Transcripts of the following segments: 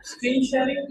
Screen sharing.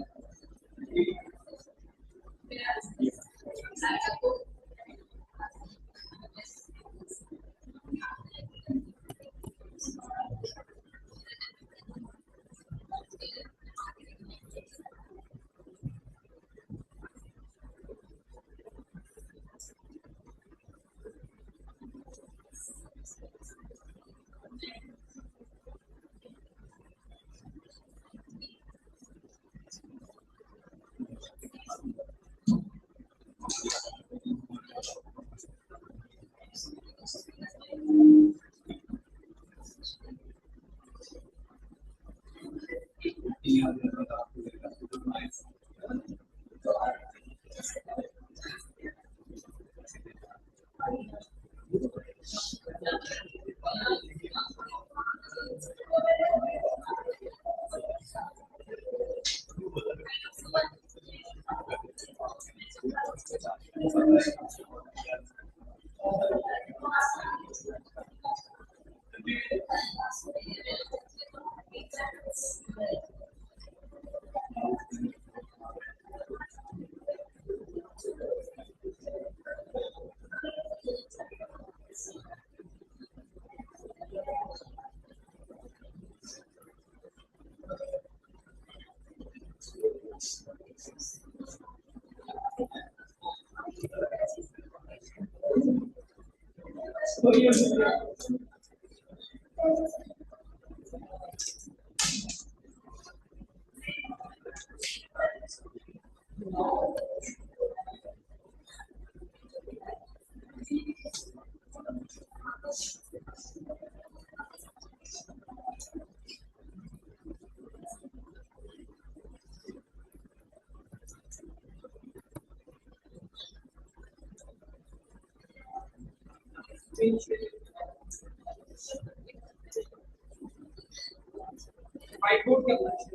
Whiteboard करना है।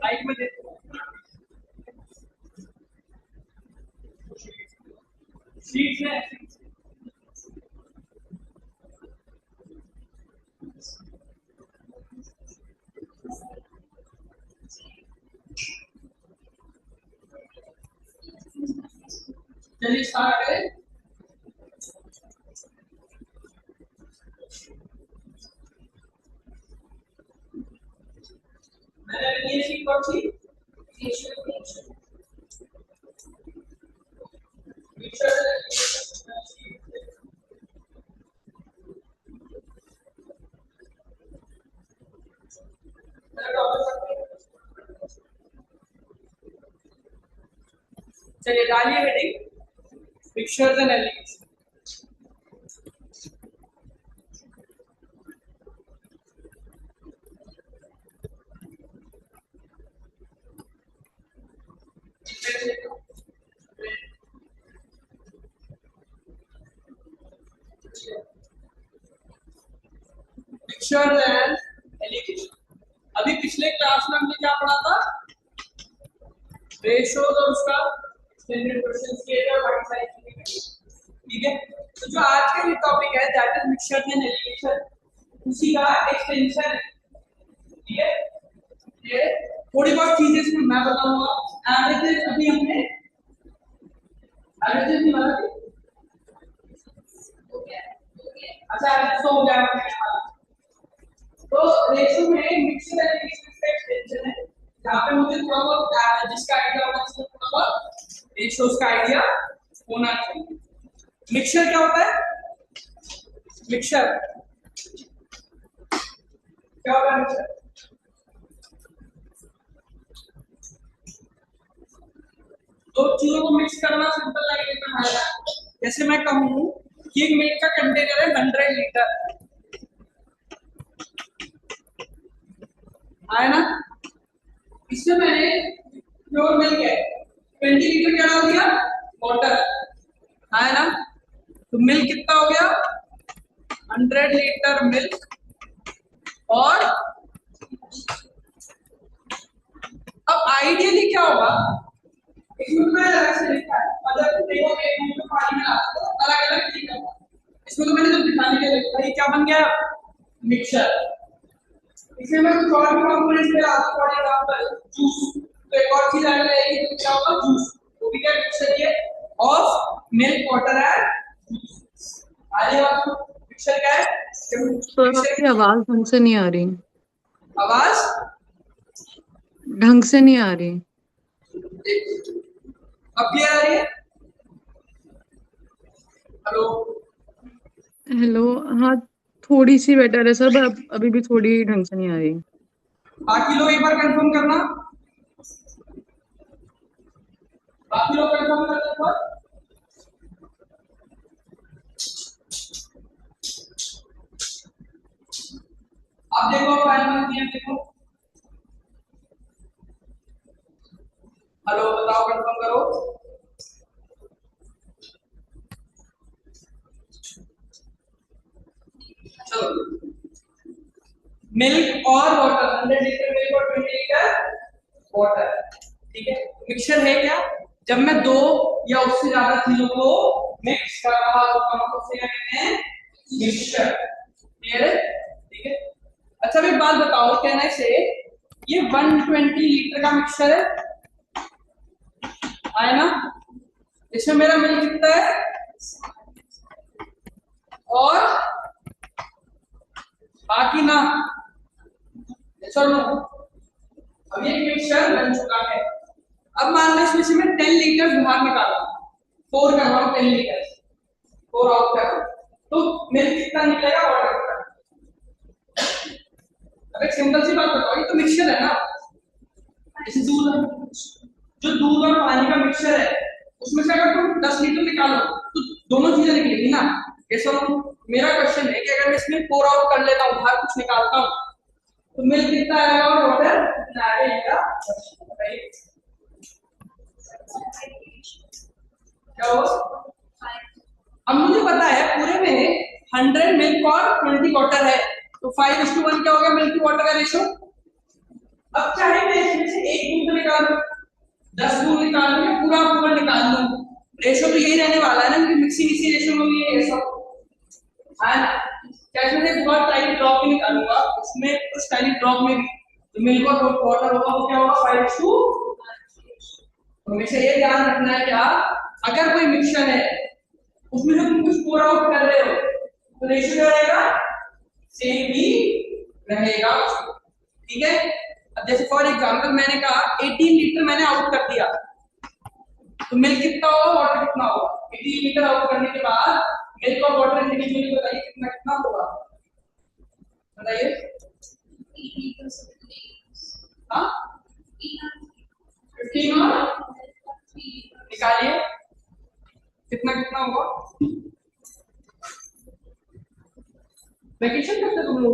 Light में देखो शीट है। चलिए स्टार्ट करें। मैंने ये शीट कौन सी चलिए डालिए heading pictures and allegation. Pictures and allegation. अभी पिछले क्लास में हमने क्या पढ़ा था? रेशियोज और उसका स्टैंडर्ड क्वेश्चंस किए थे व्हाइट साइड के। ठीक है, तो जो आज का ये टॉपिक है that is mixture and allegation, उसी का एक्सटेंशन है। ठीक है, ये थोड़ी बहुत चीजें इसमें मैं बताऊंगा। एवरेजेस अभी हमने एवरेजेस नहीं माना। अच्छा एवरेज तो हो गया। तो रेशियो में मिक्सचर एंड एलिगेशन का एक्सटेंशन है, जहां पे मुझे थोड़ा बहुत एवरेजेस का आइडिया होना चाहिए, थोड़ा बहुत रेशियोज का आइडिया होना चाहिए। मिक्सचर क्या होता है? मिक्सचर क्या होता है? मिक्सचर चीजों को मिक्स करना सिंपल लैंग्वेज में है। जैसे मैं कहूँ कि एक मिल्क का कंटेनर है 100 लीटर, आया ना, इसमें मैंने प्योर मिल्क है 20 लीटर क्या डाल दिया, वाटर, आया ना, तो मिल्क कितना हो गया 100 लीटर मिल्क। और अब आइडियली क्या होगा, इसमें मैं अलग से लिखा है, अगर देखो एक दूध में पानी मिला तो अलग अलग लिखा है, इसमें तो मैंने जो दिखाने के लिए लिखा है, क्या बन गया मिक्सचर। इसमें मैं कुछ और भी कंपोनेंट्स ले आता हूं, फॉर एग्जांपल जूस, तो एक और चीज ऐड रहेगी तो क्या होगा जूस, तो भी क्या मिक्सचर ये of milk water and juice. आगे आपको मिक्सचर क्या है, सर आपकी आवाज ढंग से नहीं आ रही, आवाज ढंग से नहीं आ रही। अब क्लियर आ रही है, हेलो हेलो, हाँ थोड़ी सी बेटर है सर, पर अभी भी थोड़ी ढंग से नहीं आ रही। बाकी लोग एक बार कंफर्म करना, बाकी लोग कंफर्म करने पर अब देखो फाइनल दिया, देखो हेलो बताओ कंफर्म करो, चलो मिल्क और वाटर 100 लीटर मिल्क और 20 लीटर वाटर, ठीक है। मिक्सचर है क्या, जब मैं दो या उससे ज्यादा चीजों को मिक्स कर रहा होता हूं तो उसे क्या कहते हैं मिक्सचर, क्लियर है, ठीक है। अच्छा एक बात बताओ, कहने से ये 120 लीटर का मिक्सचर है, आया ना, इसमें मेरा मिल्क कितना है और बाकी ना, चलो अब ये मिक्सचर बन चुका है। अब मान लो इसमें से मैं 10 लीटर बाहर निकाला, 4 कर रहा हूं 10 लीटर 4 आउट कर रहा हूं, तो मिल्क कितना निकलेगा वाटर कितना। अब एक सिंपल सी बात बताओ, ये तो मिक्सचर है ना, जैसे दूध, जो दूध और पानी का मिक्सचर है उसमें से अगर तुम 10 लीटर निकालो तो दोनों चीजें निकलेगी ना। जैसे मेरा क्वेश्चन है कि अगर मैं इसमें पोर आउट कर लेता हूँ, बाहर कुछ निकालता हूँ, तो मिल्क कितना आएगा और वाटर कितना आएगा, बताइए क्या होगा। अब मुझे पता है पूरे में 100 मिल्क और 20 वाटर है, तो 5:1 क्या हो गया मिल्क टू वाटर का रेशो। अब चाहे मैं इसमें से एक दूध निकालूं, 10 दूध निकाल लूं या पूरा पूरा निकाल लूं, रेशो तो यही रहने वाला है ना, क्योंकि मिक्सिंग इसी रेशो में हुई है सब, है ना। क्या इसमें से बहुत टाइनी ड्रॉप भी निकालूंगा, उसमें उस टाइनी ड्रॉप में भी तो मिल्क और वाटर होगा, वो क्या होगा 5:1। हमेशा ये ध्यान रखना है क्या, अगर कोई मिक्सचर है उसमें जब तुम कुछ पोर आउट कर रहे हो तो रेशियो क्या रहेगा, सेम ही रहेगा, ठीक है। अब जैसे फॉर एग्जांपल मैंने कहा 18 लीटर मैंने आउट कर दिया, तो मिल्क कितना होगा वाटर कितना होगा, 18 लीटर आउट करने के बाद मिल्क और वाटर इंडिविजुअली बताइए कितना कितना होगा, बताइए। हाँ 15 और निकालिए कितना कितना होगा। वैकेशन कब तक तुम लोग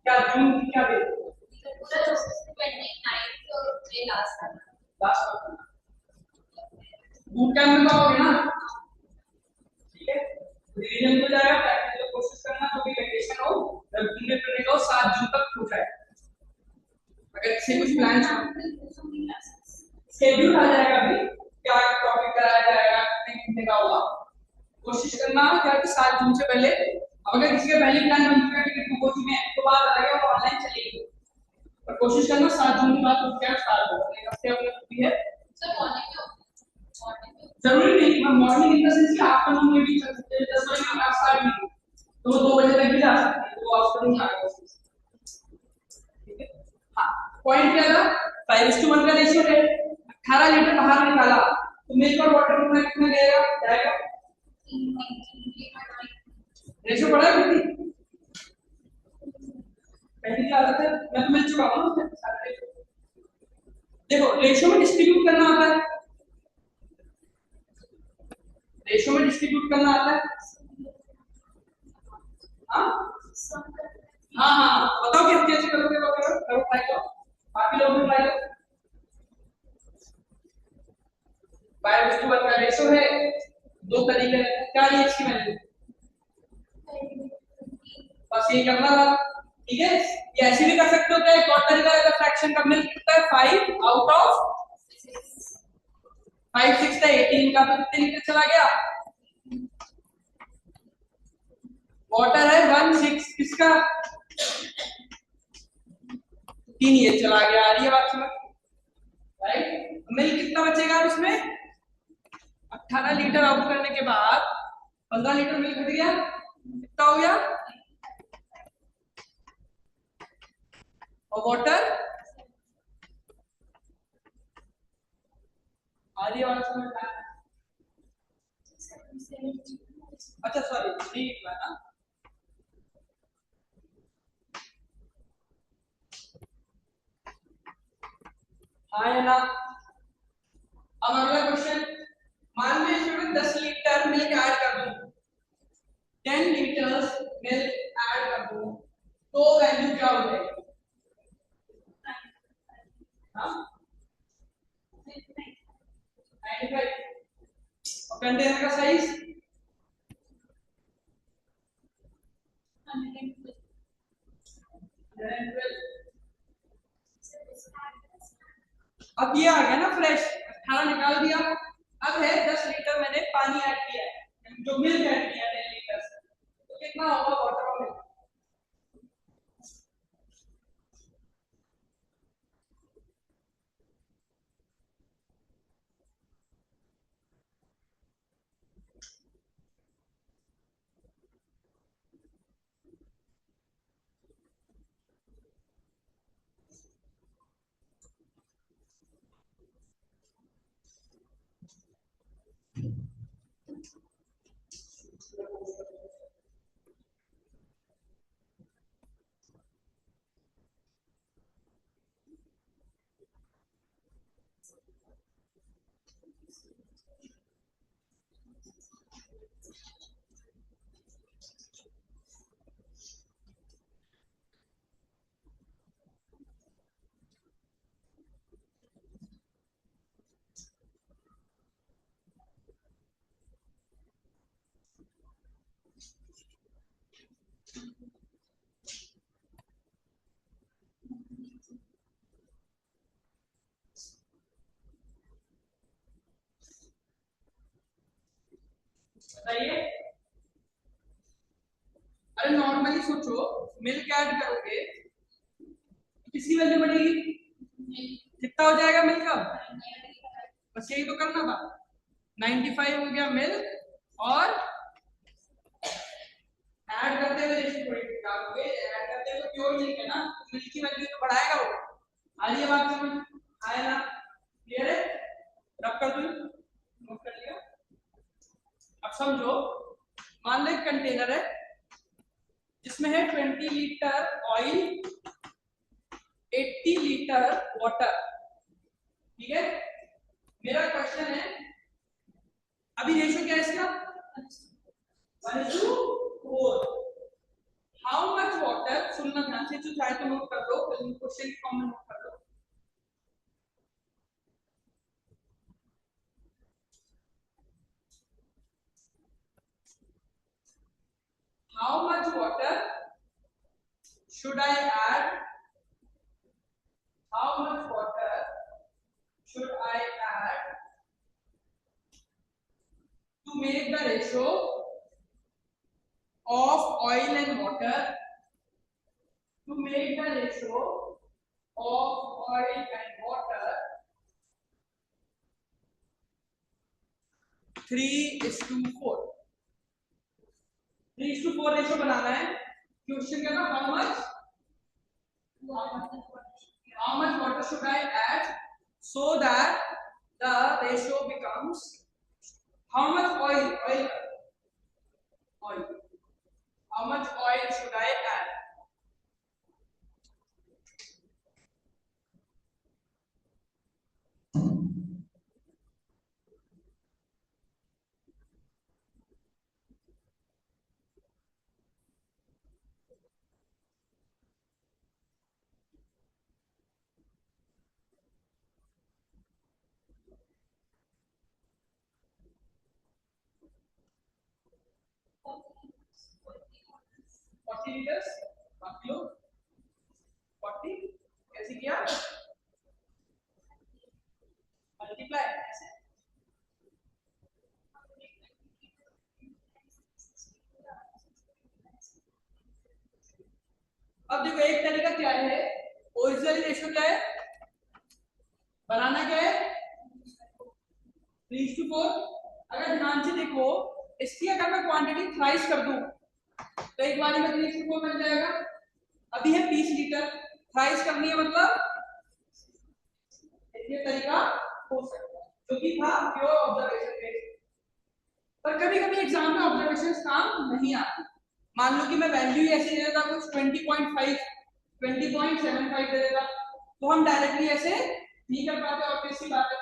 क्या जून की क्या डेट बूट कैंप में तो होगे ना, ठीक है, रिवीजन हो जाएगा, प्रैक्टिस की कोशिश करना, जो भी वैकेशन हो जब में पढ़ने का 7 जून तक हो जाए, अगर किसी कुछ प्लान शेड्यूल आ जाएगा अभी क्या टॉपिक कराया जाएगा, कितने घंटे का होगा, कोशिश करना क्या कि 7 जून से पहले, अगर किसी का पहले प्लान बन चुका है कि टू कोचिंग में तो बात आ गया वो ऑनलाइन चलेगी, पर कोशिश करना 7 जून के बाद तो क्या स्टार्ट होगा, एक हफ्ते में छुट्टी है सर, मॉर्निंग जरूरी नहीं कि मॉर्निंग इन द सेंस कि आफ्टरनून में भी चल सकते हैं, 10 बजे क्लास स्टार्ट नहीं तो वो 2 बजे तक भी जा सकते हैं, तो आफ्टरनून आएगा, ठीक है। हाँ पॉइंट क्या था, 5:1 का रेशियो है, 18 लीटर बाहर निकाला तो मिल्क और वाटर कितना कितना जाएगा, रेशियो बढ़ा कितनी पहली की आदत है, मैं तो मिल चुका हूँ देखो रेशियो में डिस्ट्रीब्यूट करना आता है, रेशियो में डिस्ट्रीब्यूट करना आता है। हाँ हाँ हाँ, बताओ कि कैसे करोगे, करो करो ट्राई करो, बाकी लोग भी ट्राई करो। बायोस्टूअर का रेशियो है, दो तरीके हैं, क्या है इसकी वैल्यू, बस ये करना था, ठीक है। ये ऐसे भी कर सकते हो, क्या एक और तरीका है, फ्रैक्शन का मिल कितना है 5 आउट ऑफ 5 6 था 18 का, तो कितने लीटर चला गया, वाटर है 1/6 किसका 3, ये चला गया, आ रही है बात समझ, राइट। मिल्क कितना बचेगा अब इसमें, 18 लीटर आउट करने के बाद 15 लीटर मिल्क घट गया, कितना हो गया, और वाटर आ रही है बात समझ, अच्छा सॉरी नहीं लिखा ना, हाँ है ना। अब अगला क्वेश्चन, मान लो इसमें 10 लीटर मिल्क ऐड कर दूं, 10 लीटर्स मिल्क ऐड कर दूं, तो वैल्यू क्या हो जाएगी, हाँ 95, और कंटेनर का साइज 112। अब ये आ गया ना फ्रेश, 18 निकाल दिया, अब है 10 लीटर मैंने पानी ऐड किया है, जो मिल्क ऐड किया है 10 लीटर, तो कितना होगा वाटर और मिल्क, बताइए। अरे नॉर्मली सोचो, मिल्क ऐड करोगे किसकी वैल्यू बढ़ेगी, कितना हो जाएगा मिल्क का, बस यही तो करना था, 95 हो गया मिल्क, और ऐड करते हुए रेशियो थोड़ी निकालोगे, ऐड करते हुए प्योर मिल्क है ना, मिल्क की वैल्यू तो बढ़ाएगा वो, आ रही है बात समझ, आया ना, क्लियर है, रब कर दूं, नोट कर लिया। अब समझो, मान लो एक कंटेनर है जिसमें है 20 लीटर ऑयल, 80 लीटर वाटर, ठीक है। मेरा क्वेश्चन है, अभी रेशियो क्या है इसका, 1:4, हाउ मच वाटर, सुनना ध्यान से, जो चाहे तो नोट कर लो, क्वेश्चन की फॉर्म में नोट कर लो, how much water should I add, how much water should I add to make the ratio of oil and water, to make the ratio of oil and water 3:4, 3:4 ratio बनाना है, question क्या था, how much water should I add so that the ratio becomes, how much oil, how much oil should I add, 40 litres, बाकी लोग 40 कैसे किया multiply ऐसे। अब देखो एक तरीका क्या है, ओरिजिनल रेशियो क्या है बनाना, क्या है 3:4। अगर ध्यान से देखो इसकी अगर मैं क्वांटिटी थ्राइस कर दूं तो एक बार में 3:4 बन जाएगा। अभी है 20 लीटर, थ्राइस करनी है मतलब ये तरीका हो सकता है, जो कि था प्योर ऑब्जर्वेशन बेस्ड। पर कभी कभी एग्जाम में ऑब्जर्वेशन काम नहीं आती। मान लो कि मैं वैल्यू ऐसे दे देता कुछ 20.5 20.75 दे देता, तो हम डायरेक्टली ऐसे नहीं कर पाते, और कैसी बात है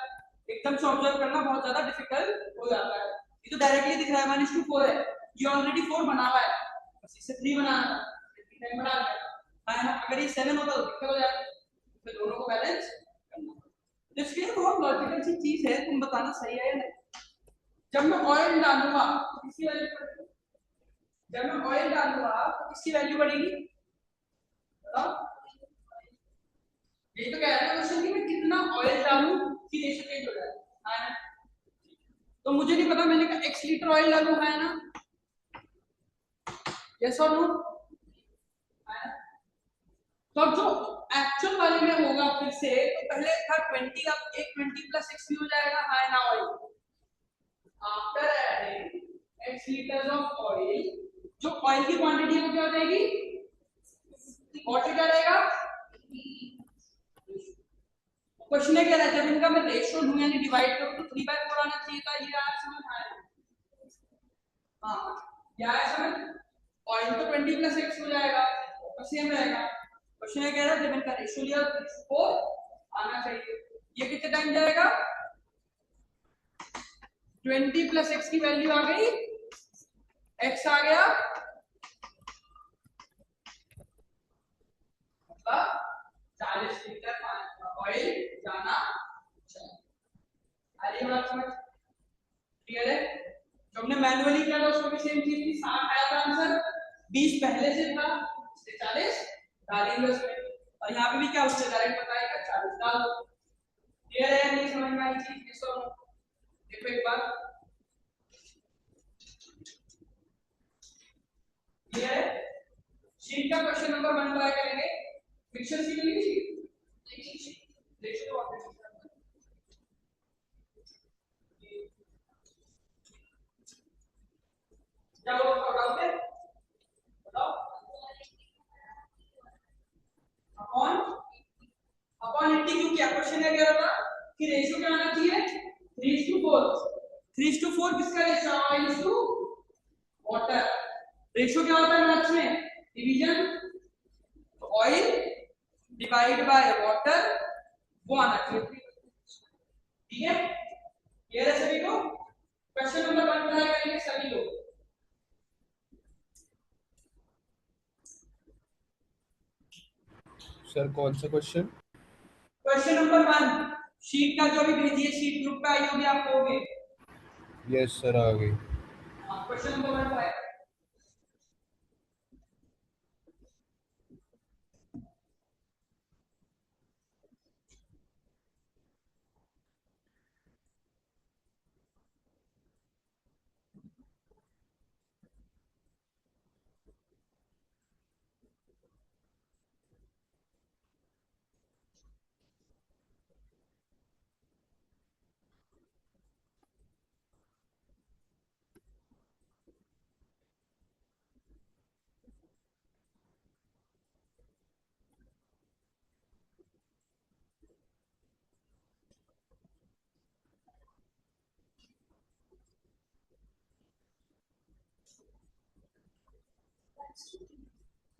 एकदम से ऑब्जर्व करना बहुत ज्यादा डिफिकल्ट हो जाता है। ये तो डायरेक्टली दिख रहा है -4 है, ये ऑलरेडी 4 बना हुआ है, बस इसे 3 बनाना है, बना है ना। अगर ये 7 होता तो दिक्कत हो जाती, फिर दोनों को बैलेंस करना। तो इसके लिए बहुत लॉजिकल सी चीज है, तुम बताना सही है या नहीं। जब मैं ऑयल डालूंगा तो किसकी वैल्यू बढ़ेगी, जब मैं ऑयल डालूंगा तो किसकी वैल्यू बढ़ेगी बताओ। ये तो कह रहा है क्वेश्चन कि मैं कितना ऑयल डालूं कि रेशियो चेंज हो जाए, है ना। तो मुझे नहीं पता, मैंने कहा x लीटर ऑयल डालूं, है ना, यस और नो। तो अब जो एक्चुअल वाले में होगा फिर से, तो पहले था 20, अब एक 20 प्लस x भी हो जाएगा, है ना oil. After adding x litres of oil, जो ऑयल की क्वांटिटी है वो क्या हो जाएगी, वाटर क्या रहेगा। क्वेश्चन क्या रहता है, इनका मैं रेशियो लूं यानी डिवाइड करूं तो 3/4 आना चाहिए था, ये आज समझ आया। हाँ क्या है समझ, ऑयल तो 20 प्लस x हो जाएगा तो सेम रहेगा। क्वेश्चन कह रहा है जब इनका रेशियो लिया तो 4 आना चाहिए। ये कितने टाइम जाएगा, 20 प्लस x की वैल्यू आ गई, x आ गया मतलब 40 लीटर ऑयल जाना चाहिए। अरे बात समझ क्लियर है। जो हमने मैन्युअली किया था उसमें भी सेम चीज थी, 60 आया था आंसर, 20 पहले से था, इसलिए 40 डालेंगे उसमें, और यहाँ पे भी क्या उससे डायरेक्ट बताएगा 40 डाल दो। क्लियर है, नहीं समझ में आई चीज इसको देखो एक बार, क्लियर है। शीट का क्वेश्चन नंबर 1 ट्राई करेंगे, फिक्शन शीट मिली, देखिए तो क्या बोल बताओ फिर बताओ। अपॉन अपॉन 80 क्यों किया, क्वेश्चन है क्या था कि रेशियो क्या आना चाहिए 3:4। 3:4 किसका ratio, oil to water. Ratio क्या होता है मैथ्स में, डिवीजन, तो ऑयल डिवाइड बाय वाटर वो आना चाहिए, ठीक है। क्लियर है सभी को। क्वेश्चन नंबर 1 ट्राई करेंगे सभी लोग। सर कौन सा क्वेश्चन, क्वेश्चन नंबर 1 शीट का जो भी भेजिए, शीट ग्रुप पे आई होगी आप लोगे। यस सर आ गई। Question number 1 try.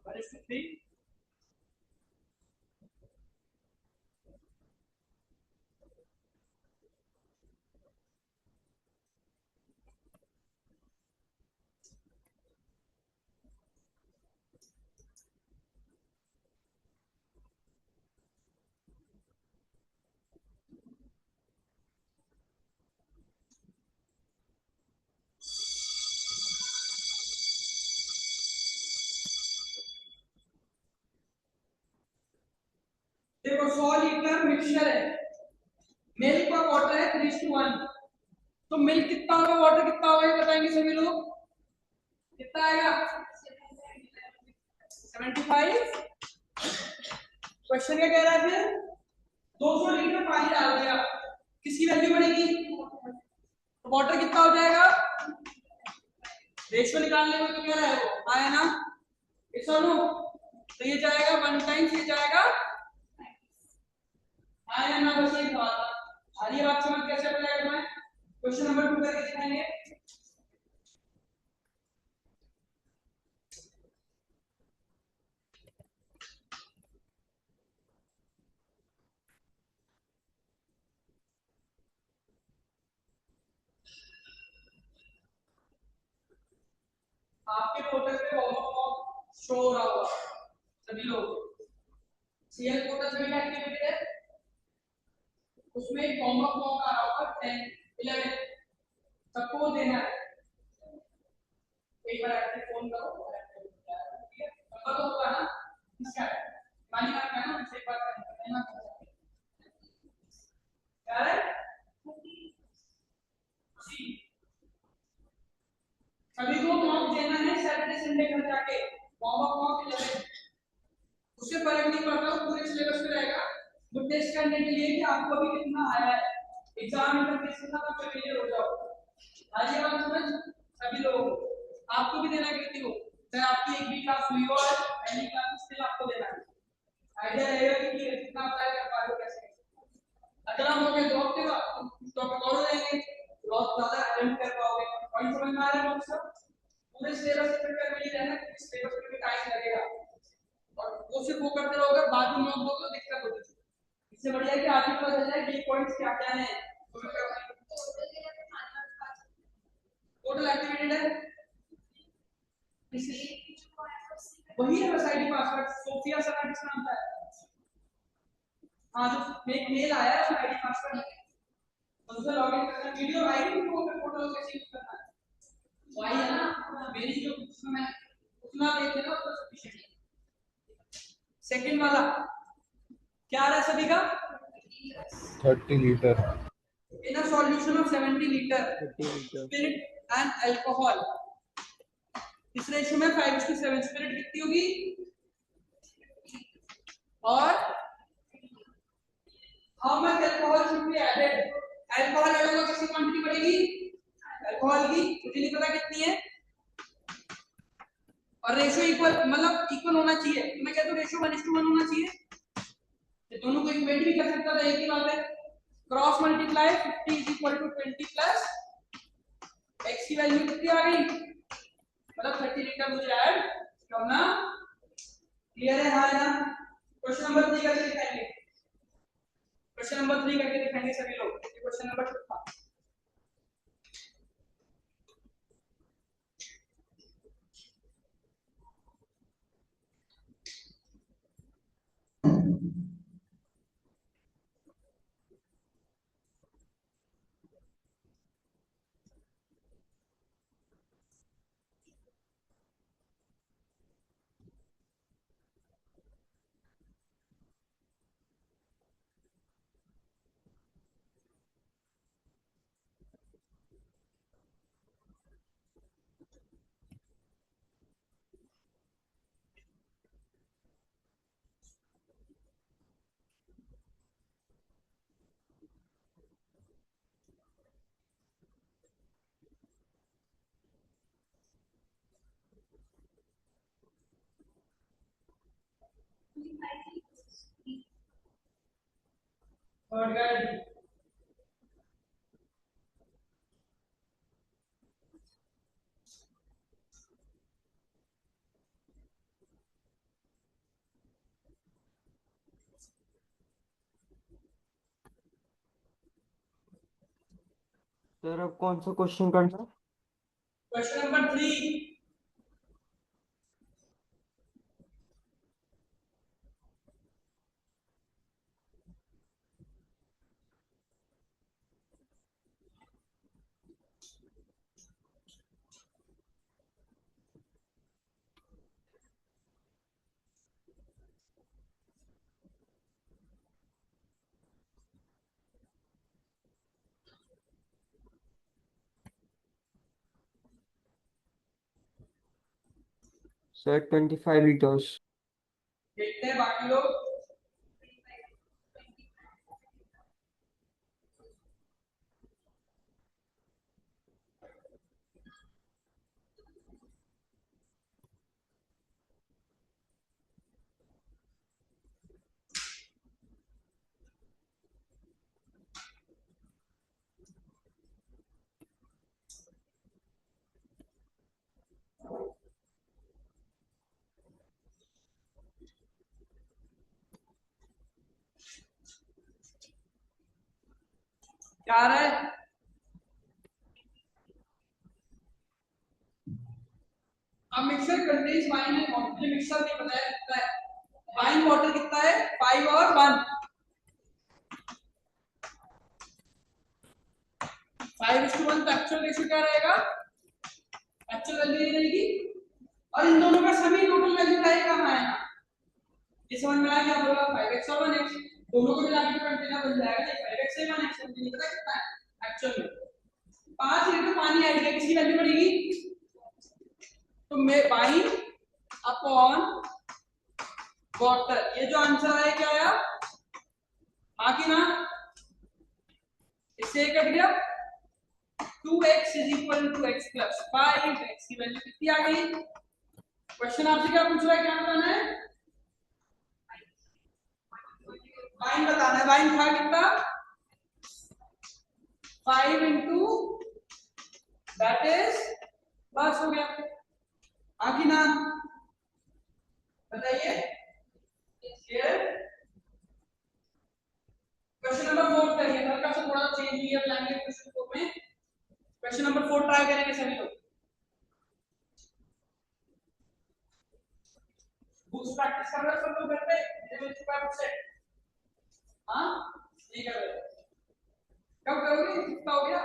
परिस्थिति देखो 100 लीटर मिक्सचर है, मिल्क और वाटर है 3:1, तो मिल्क कितना होगा, वाटर कितना होगा, ये बताएंगे सभी लोग। कितना आएगा 75। क्वेश्चन क्या कह रहा है फिर, 200 लीटर पानी डाल दिया, किसकी वैल्यू बढ़ेगी, तो वाटर कितना हो जाएगा, रेशियो निकालने में तो कह रहा है वो आया ना, ऐसा लो, तो ये जाएगा 1 टाइम्स, ये जाएगा आया ना, बस ये बात आ रही है, बात समझ कैसे बताएगा मैं। क्वेश्चन नंबर 2 करके दिखाएंगे। आपके पोर्टल पे होमवर्क शो हो रहा होगा सभी लोग, सीएल पोर्टल सभी का एक्टिवेटेड है, उसमें एक होमवर्क मॉक आ रहा होगा 10 11 सबको देना है, एक बार ऐसे फोन करो, ठीक है, नंबर तो होगा ना इसका है, मानी का है ना, एक बार करना क्या है सी, सभी को मॉक देना है सैटरडे संडे घर जाके, होमवर्क मॉक 11, उससे फर्क नहीं पड़ता, वो पूरे सिलेबस में रहेगा, वो टेस्ट करने के लिए कि आपको अभी कितना आया है, एग्जाम इंटरफेस के साथ आप फेलियर हो जाओ। आइए बात समझ सभी लोग, आपको भी देना है को, चाहे आपकी एक भी क्लास हुई हो, पहली क्लास स्टिल आपको देना है, आइडिया रहेगा कि कितना अप्लाई कर पा रहे हो कैसे, अगर हम लोग ड्रॉप के बाद टॉपिक और रहेंगे, ड्रॉप ज्यादा अटेम्प्ट कर पाओगे, पॉइंट समझ में आ रहा है सब, पूरे सिलेबस से प्रिपेयर कर ही रहना, क्योंकि सिलेबस में भी टाइम लगेगा, और वो सिर्फ वो करते रहोगे, बाद में नोट दोगे तो दिक्कत हो जाएगी, इससे बढ़िया है कि आज ही पता चल जाए कि पॉइंट्स क्या क्या हैं, टोटल एक्टिवेटेड है, वही है बस आईडी पासवर्ड, सोफिया सर किस नाम का है, हाँ जो एक मेल आया है उसमें आईडी पासवर्ड है, उससे लॉगिन करना, वीडियो आएगी तो वो फोटो कैसे यूज करना है, वही है ना, मेरी जो उसमें उतना देख लेना उसका सफिशिएंट है। सेकंड वाला क्या आ रहा है सभी का, 30 litre, in a solution of 70 liter spirit and alcohol, इस रेशियो में 5:7, स्पिरिट कितनी होगी, और how much alcohol should be added, alcohol add होगा कितनी क्वांटिटी बढ़ेगी, अल्कोहल की मुझे नहीं पता कितनी है, और रेशियो इक्वल मतलब इक्वल होना चाहिए, तो मैं कहता हूं रेशियो 1:1 होना चाहिए, ये दोनों को इक्वेट भी कर सकता था, एक ही बात है, cross multiply 50 is equal to 20 plus x की वैल्यू कितनी आ गई, मतलब 30 लीटर मुझे ऐड करना, क्लियर है, हाँ ना। क्वेश्चन नंबर 3 करके दिखाएंगे, क्वेश्चन नंबर 3 करके दिखाएंगे सभी लोग, क्वेश्चन नंबर 2 था। थर्ड गाइड सर अब कौन सा क्वेश्चन करना है? Question number 3, sir 25 liters. देखते हैं बाकी लोग। क्या आ रहा है? अब mixer contains wine and water. मुझे मिक्सर नहीं पता है कितना है। वाइन वाटर कितना है? 5 और 1। 5:1 तो एक्चुअल रेशियो क्या रहेगा? एक्चुअल वैल्यू ये रहेगी। और इन दोनों का सभी टोटल वैल्यू का कहाँ है ना? ये समझ में आया क्या बोला? 5x और 1x दोनों को मिला के कंटेनर बन जाएगा। 5x से 1x मुझे नहीं पता कितना है एक्चुअल में। 5 लीटर पानी आएगा, किसकी वैल्यू पड़ेगी? तो मैं वाइन अपॉन वाटर, ये जो आंसर आया क्या आया? हाँ कि ना? इससे कट गया। 2x is equal to x plus 5। x की वैल्यू कितनी आ गई? क्वेश्चन आपसे क्या पूछ रहा है, क्या बताना है? वाइन बताना है। वाइन था कितना? 5 इंटू दैट इज, बस हो गया। आगे ना बताइए। क्वेश्चन नंबर 4 करिए। हल्का सा थोड़ा चेंज किया लैंग्वेज क्वेश्चन को में। क्वेश्चन नंबर 4 ट्राई करेंगे सभी लोग। बुक्स प्रैक्टिस कर रहे हो सब लोग घर पे? लेवल 5 से? हाँ नहीं कर रहे? कब करोगे? कितना हो गया?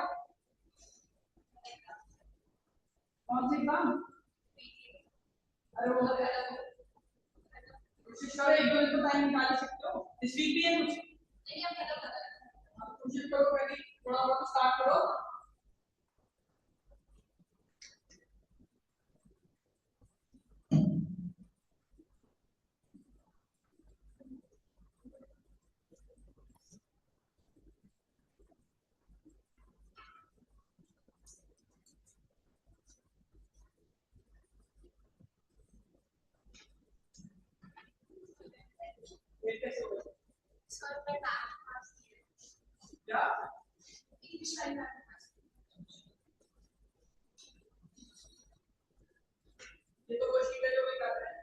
कौन सी एग्जाम? अरे वो कोशिश करो, एक दो दिन तो टाइम निकाल सकते हो। इस वीक भी है कुछ? नहीं, अब खत्म कर रहे हैं। कोशिश करो पहले थोड़ा बहुत स्टार्ट करो। क्या? ये तो कोशिश में जो भी कर रहे हैं।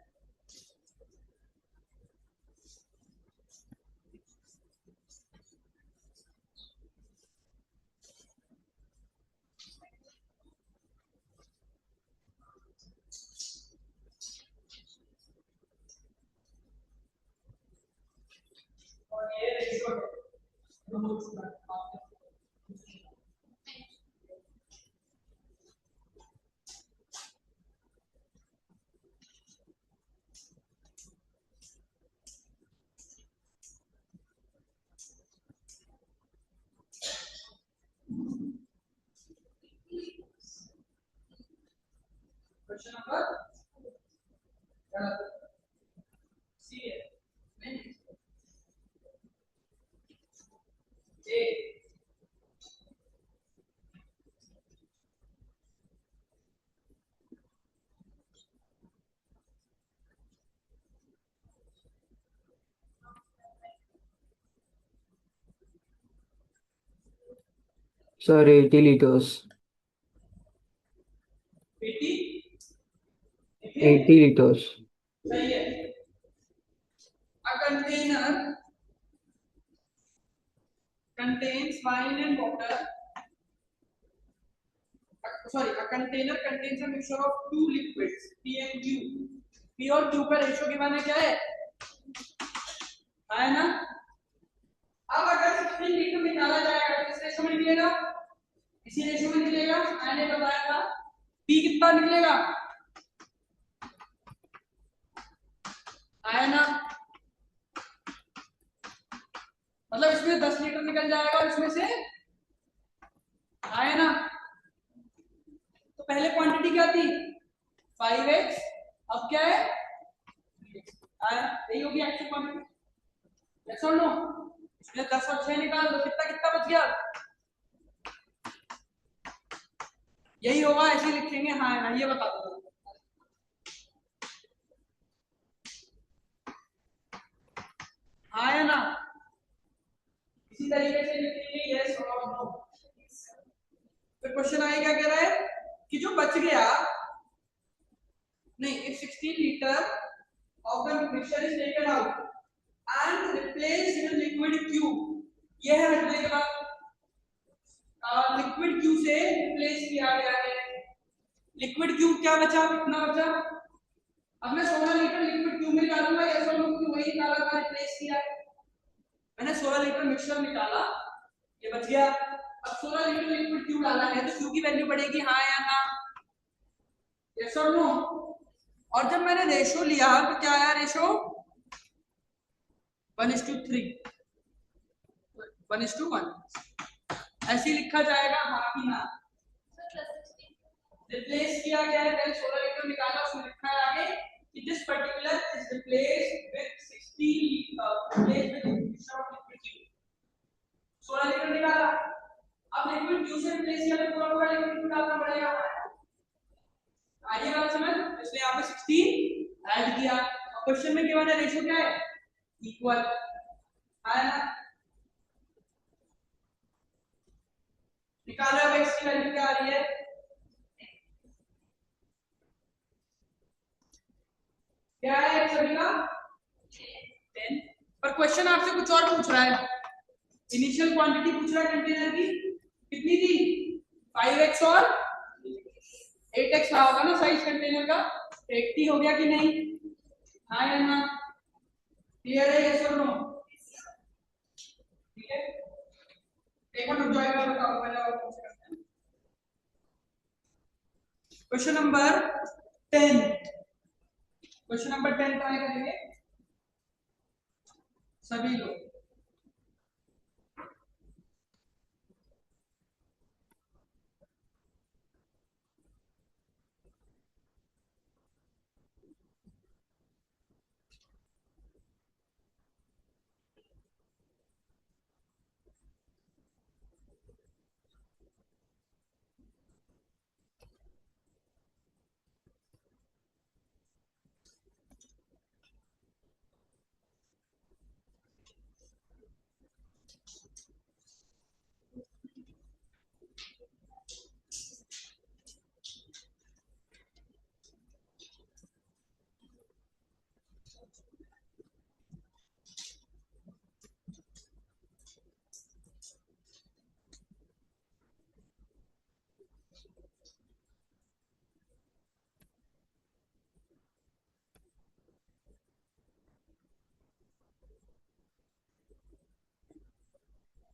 और ये रेशियो है। क्वेश्चन नंबर सी है नहीं ए। Sir 80 liters. 80 80 liters. सही है। A container contains wine and water. Sorry, a container contains a mixture of two liquids, P and Q. P और Q का रेशियो गिवन है, क्या है ना? अब अगर 16 लीटर निकाला जाएगा तो किस रेशियो में निकलेगा? इसी रेशियो में निकलेगा। मैंने बताया था P कितना निकलेगा, आया ना? मतलब इसमें 10 लीटर निकल जाएगा और इसमें से, आया ना? तो पहले क्वांटिटी क्या थी? 5x अब क्या है, यही होगी एक्चुअल क्वांटिटी। यस और नो? इसमें 10 और 6 निकाल दो, कितना कितना बच गया? यही होगा, ऐसे ही लिखेंगे। हाँ है ना, ये बता दो। हाँ है ना, इसी तरीके से लिखेंगे यस और नो। तो क्वेश्चन आए क्या कह रहा है कि जो बच गया, नहीं, if 16 liter of the mixture is taken out and replaced in a liquid Q, ये है हटने के बाद लिक्विड Q से रिप्लेस किया गया है। लिक्विड Q क्या बचा, कितना बचा? अब मैं 16 लीटर लिक्विड Q में डालूंगा, या 16 क्यों वही निकाला था, रिप्लेस किया है मैंने। 16 लीटर मिक्सचर निकाला, ये बच गया। अब 16 लीटर लिक्विड Q डाला है, तो Q की वैल्यू बढ़ेगी, हाँ या ना? यस और नो? और जब मैंने रेशो लिया तो क्या आया रेशो? 1:3, 1:1। ऐसे ही लिखा जाएगा, हाँ कि ना? रिप्लेस किया गया है, पहले 16 लीटर निकाला, उसमें लिखा है आगे कि this particular is replaced with 16 replaced with mixture of liquid Q। 16 litre निकाला, अब लिक्विड Q से रिप्लेस किया तो पूरा पूरा लिक्विड Q डालना पड़ेगा। आइए बात समझ, इसलिए यहाँ पे 16 ऐड किया। क्वेश्चन में केवल रेशियो क्या है, इक्वल है ना। निकालो अब x की वैल्यू क्या आ रही है, क्या है x सभी का 10। पर क्वेश्चन आपसे कुछ और पूछ रहा है, इनिशियल क्वांटिटी पूछ रहा है कंटेनर की, कितनी थी? 5x और 8x रहा होगा ना साइज कंटेनर का, 80 हो गया कि नहीं? हाँ या ना? क्लियर है, यस और नो? ठीक है, एक मिनट रुक जाओ, मैं बताऊं पहले और कुछ करते हैं। Question number 10, question number 10 try करेंगे सभी लोग।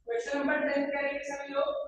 क्वेश्चन नंबर 10 करेंगे सभी लोग।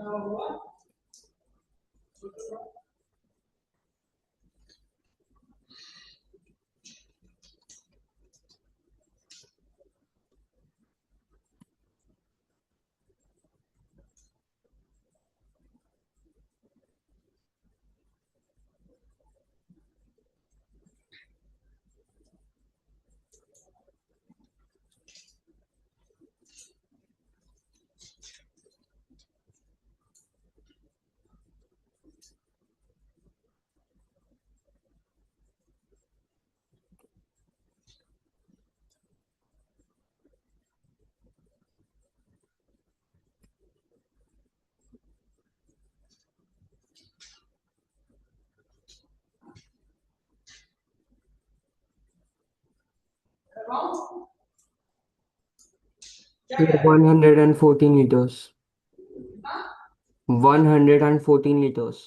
हुआ अराउंड क्या Sir, क्या है 114 liters. हाँ 114 liters.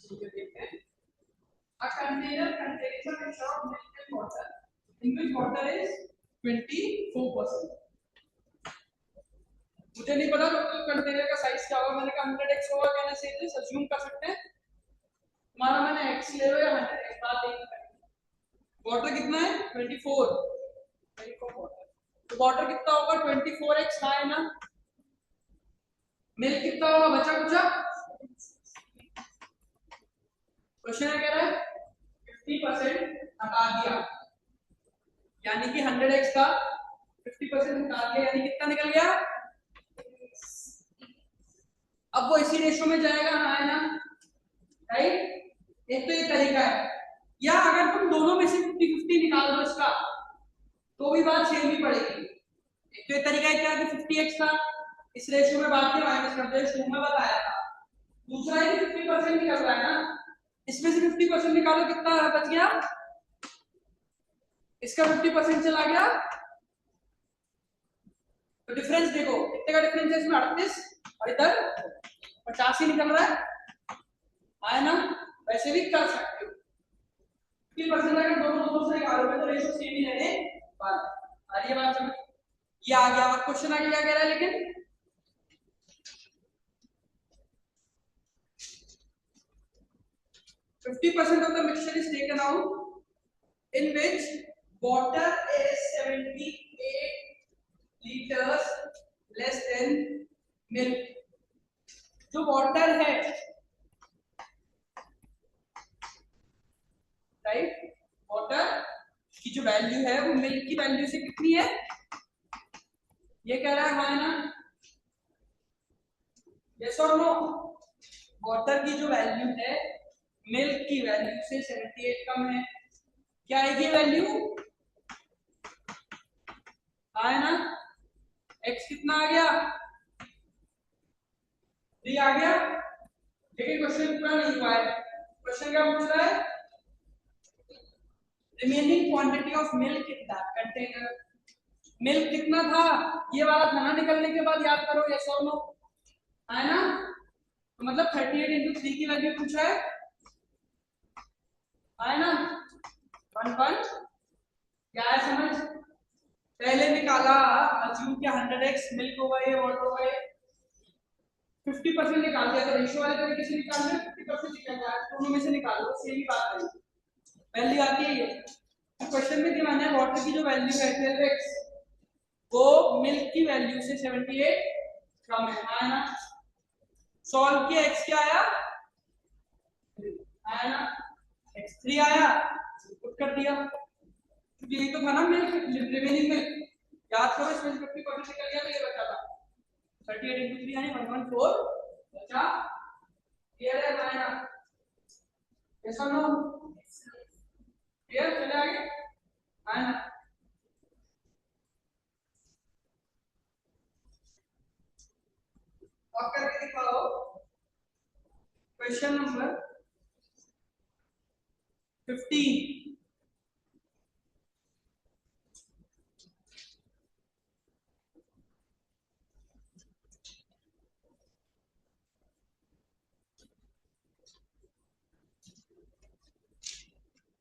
ठीक है देखते हैं a container contains a mixture of milk and water in which water is 24%. मुझे नहीं पता टोटल कंटेनर का साइज क्या होगा, मैंने कहा 100x होगा, कहना सही है, अज्यूम कर सकते हैं तुम्हारा मैंने x ले लो या 100x बात एक है। वाटर कितना है 24 वाटर, तो वाटर कितना होगा 24x हाँ है ना। मिल्क कितना होगा बचा कुचा, क्वेश्चन है कह रहा है 50% हटा दिया, यानी कि 100x का 50% हटा दिया, यानी कितना निकल गया। अब वो इसी रेशो में जाएगा हाँ है ना, राइट। एक तो ये तरीका है, या अगर तुम दोनों में से 50-50 निकाल दो इसका तो भी बात सेम ही पड़ेगी। एक तो ये तरीका है क्या कि 50x का इस रेशो में बात के माइनस कर दो, शुरू में बताया था। दूसरा है कि 50% निकल रहा है ना, इसमें से 50% निकालो कितना बच गया, इसका 50% चला गया, तो डिफरेंस देखो कितने का डिफरेंस है इसमें 38 और इधर 85 निकल रहा है ना। वैसे भी कर सकते हो 50% अगर दोनों दोनों से निकालोगे तो रेशो सेम ही रहने वाला है। और ये बात समझ, ये आ गया। और क्वेश्चन आगे क्या कह रहा है, लेकिन %50 of the mixture is taken out in which water is 78 liters less than milk। जो वाटर है राइट, वाटर की जो वैल्यू है वो मिल्क की वैल्यू से कितनी है, ये कह रहा है हाँ ना, यस और नो। वाटर की जो वैल्यू है मिल्क की वैल्यू से 78 कम है, क्या आएगी वैल्यू हाँ है ना। x कितना आ गया 3 आ गया, लेकिन क्वेश्चन पूरा नहीं हुआ है। क्वेश्चन क्या पूछ रहा है, remaining quantity of milk in that container. Milk कितना था, ये वाला खाना निकलने के बाद याद करो, यस और नो है ना। तो मतलब 38 into 3 की वैल्यू पूछा है ना, 11 क्या है समझ, पहले निकाला अज्यूम किया 100x मिल्क होगा ये वाटर होगा ये, 50% निकाल दिया तो रेशियो वाले तरीके से निकाल लिया, 50% निकल गया, दोनों में से निकाल लो, सेम ही बात है, वैल्यू आती है ये। क्वेश्चन में दिखाना है वाटर की जो वैल्यू है 12x वो मिल्क की वैल्यू से 78 कम है ना। सॉल्व किया x क्या आया है ना, x3 आया, पुट कर दिया, क्योंकि यही तो था ना मिल्क रिमेनिंग में, याद करो इसमें 50% निकल गया तो ये बचा था 38 into 3 यानी 114 बचा, क्लियर है ना, यस और नो, क्लियर। चले आगे है ना, और करके दिखाओ क्वेश्चन नंबर 15।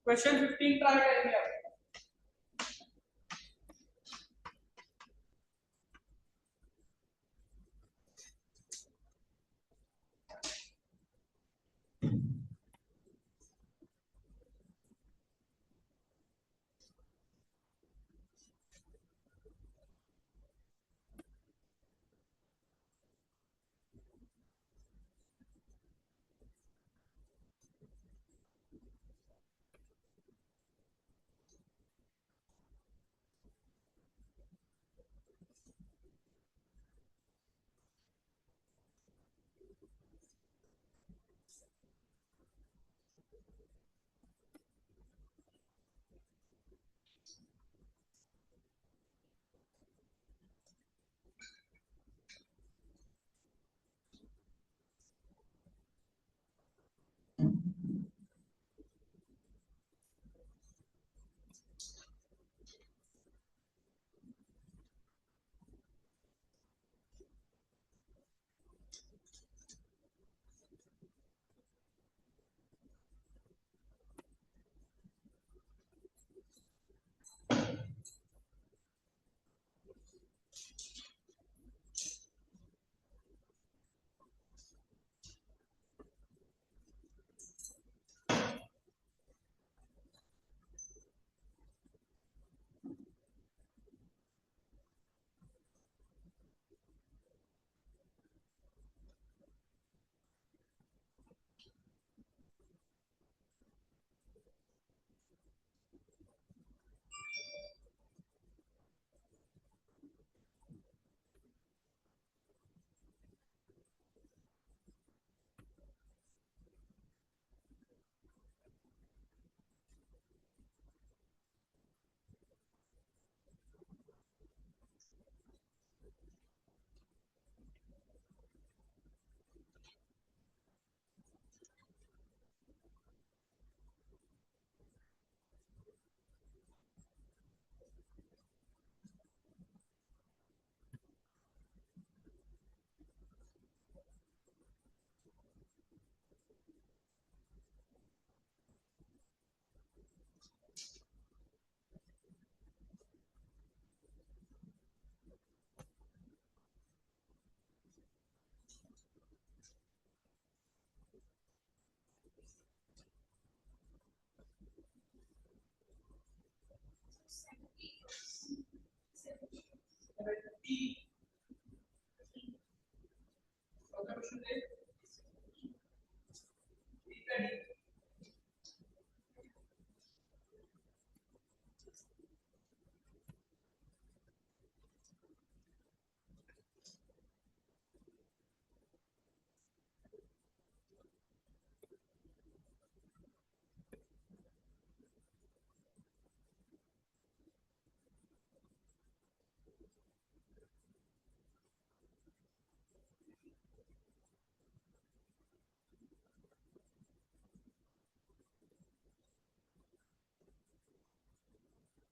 क्वेश्चन 15 ट्राई करेंगे अब।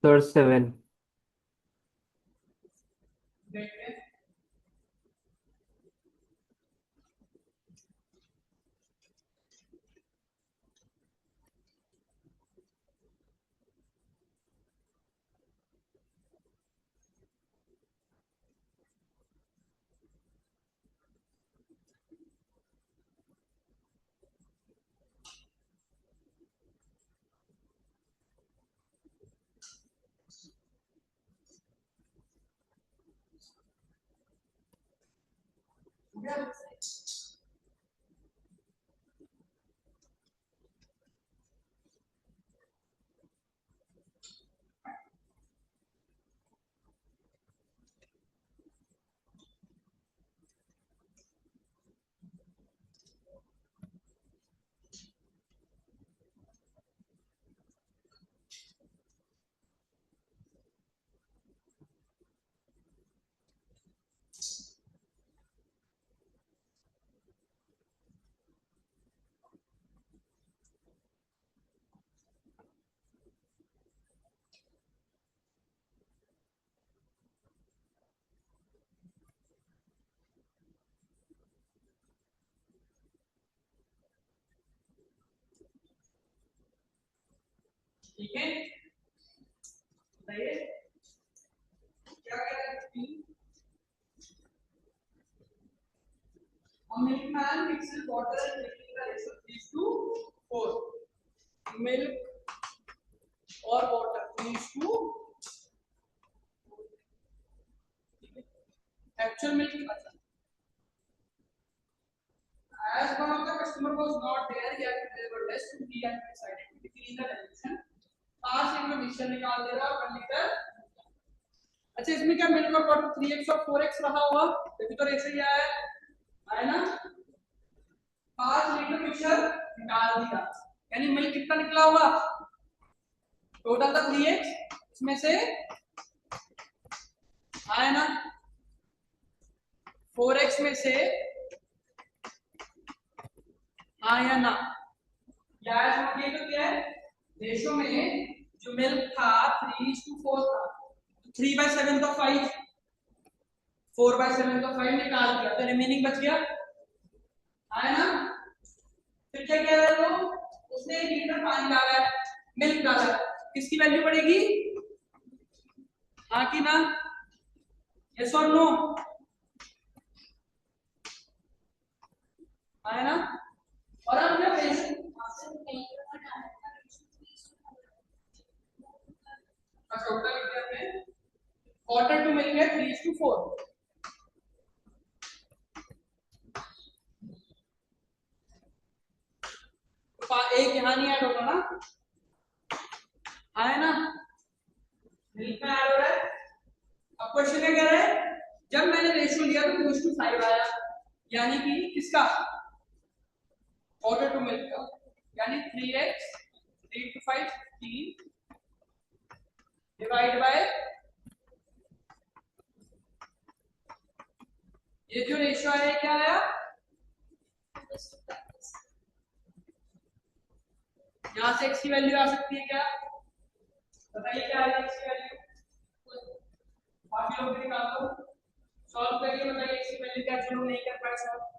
Sir, 7. ठीक है, बताइए क्या कह रहे हैं? A milkman mixes water and making the ratio 3:4. Milk or water 3:4. Actual milk. As one of the customer was not there, yet they were less to be and decided to decrease the dilution. 5 litre mixture निकाल दे रहा है और 1 litre. अच्छा, इसमें क्या milk और water 3x और 4x रहा होगा, देखो तो ऐसे ही आया है ना। 5 लीटर मिक्सचर निकाल दिया, यानी मिल्क कितना निकला होगा, टोटल था 3x, इसमें से आया ना 4x में से हाँ या ना, या ये तो क्या है, रेशो में जो मिल्क था 3:4 था, 3/7 तो 5, 4/7 तो 5 निकाल दिया, तो रिमेनिंग बच गया, आया ना। फिर क्या कह रहे हो, उसने 1 लीटर पानी डाला है, मिल्क डाला है, किसकी वैल्यू बढ़ेगी, हाँ कि ना, यस और नो, आया ना। और अब जब क्वार्टर टू मिल गया 3:4, एक यहाँ नहीं ऐड होगा ना, आया ना, मिल्क में ऐड हो रहा है। अब क्वेश्चन क्या कह रहा है, जब मैंने रेशियो लिया तो 2:5 आया, यानी कि किसका, क्वार्टर टू मिल्क का, यानी 3x 3 to 5 15 डिवाइड बाय ये जो रेशियो आया क्या आया, यहां से x की वैल्यू आ सकती है क्या, बताइए क्या है x की वैल्यू, बाकी लोग भी निकाल लो, सॉल्व करके बताइए x की वैल्यू क्या, जो नहीं कर पाए सॉल्व।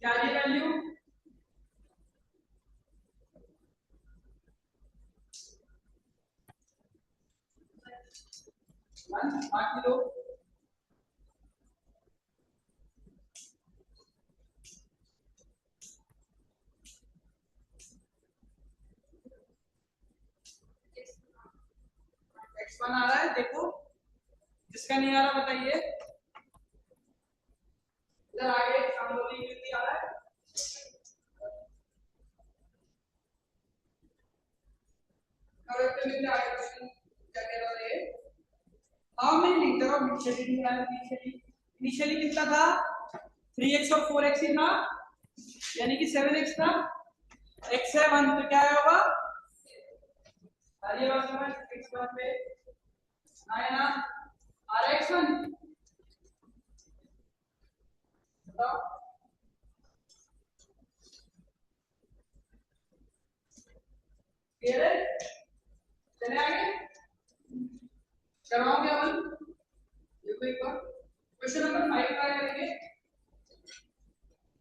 क्या आ रही है वैल्यू? 1 बाकी लो। x1 आ रहा है, देखो जिसका नहीं आ रहा बताइए। इधर आगे सांबोली कितनी आ रहा है? करेक्ट आगे क्वेश्चन क्या कह रहा है? How many litre of initially कितना था? 3x और 4x ही था, यानी कि 7x था। x है 1 तो क्या होगा? ये बात समझ x1 पे आए ना? rx1 बताओ क्लियर है? चले आगे करवाओ क्या वन? देखो एक बार क्वेश्चन नंबर 5 ट्राई करेंगे।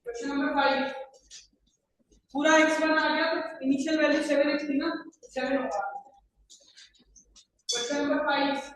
क्वेश्चन नंबर 5 पूरा x1 आ गया तो इनिशियल वैल्यू 7x थी ना, 7 होगा। क्वेश्चन नंबर 5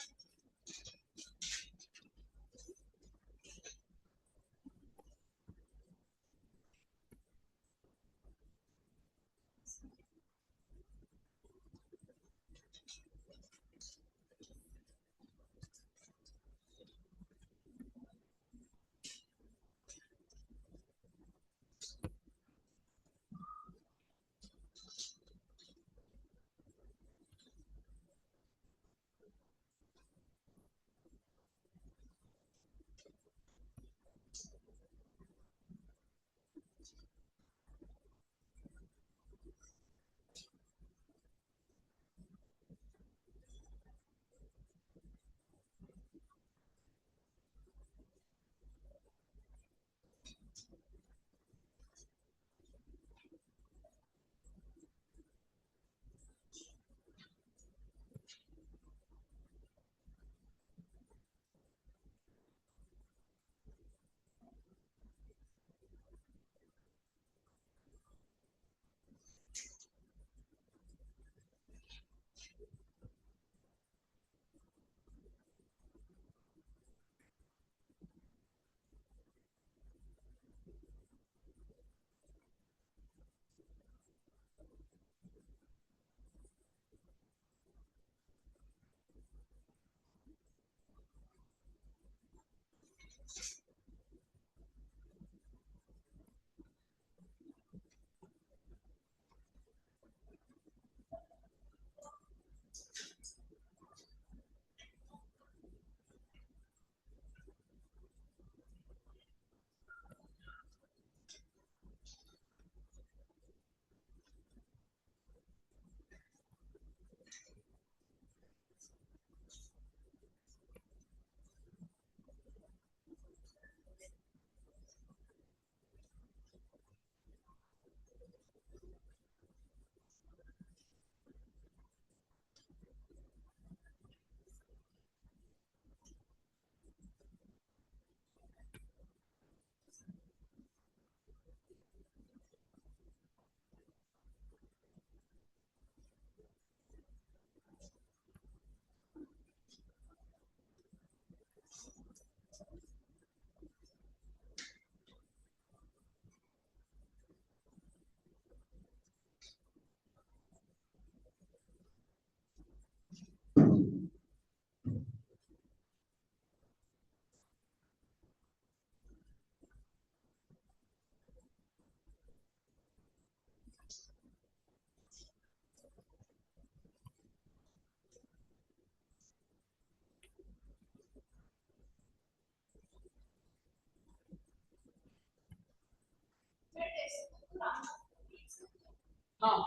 हाँ,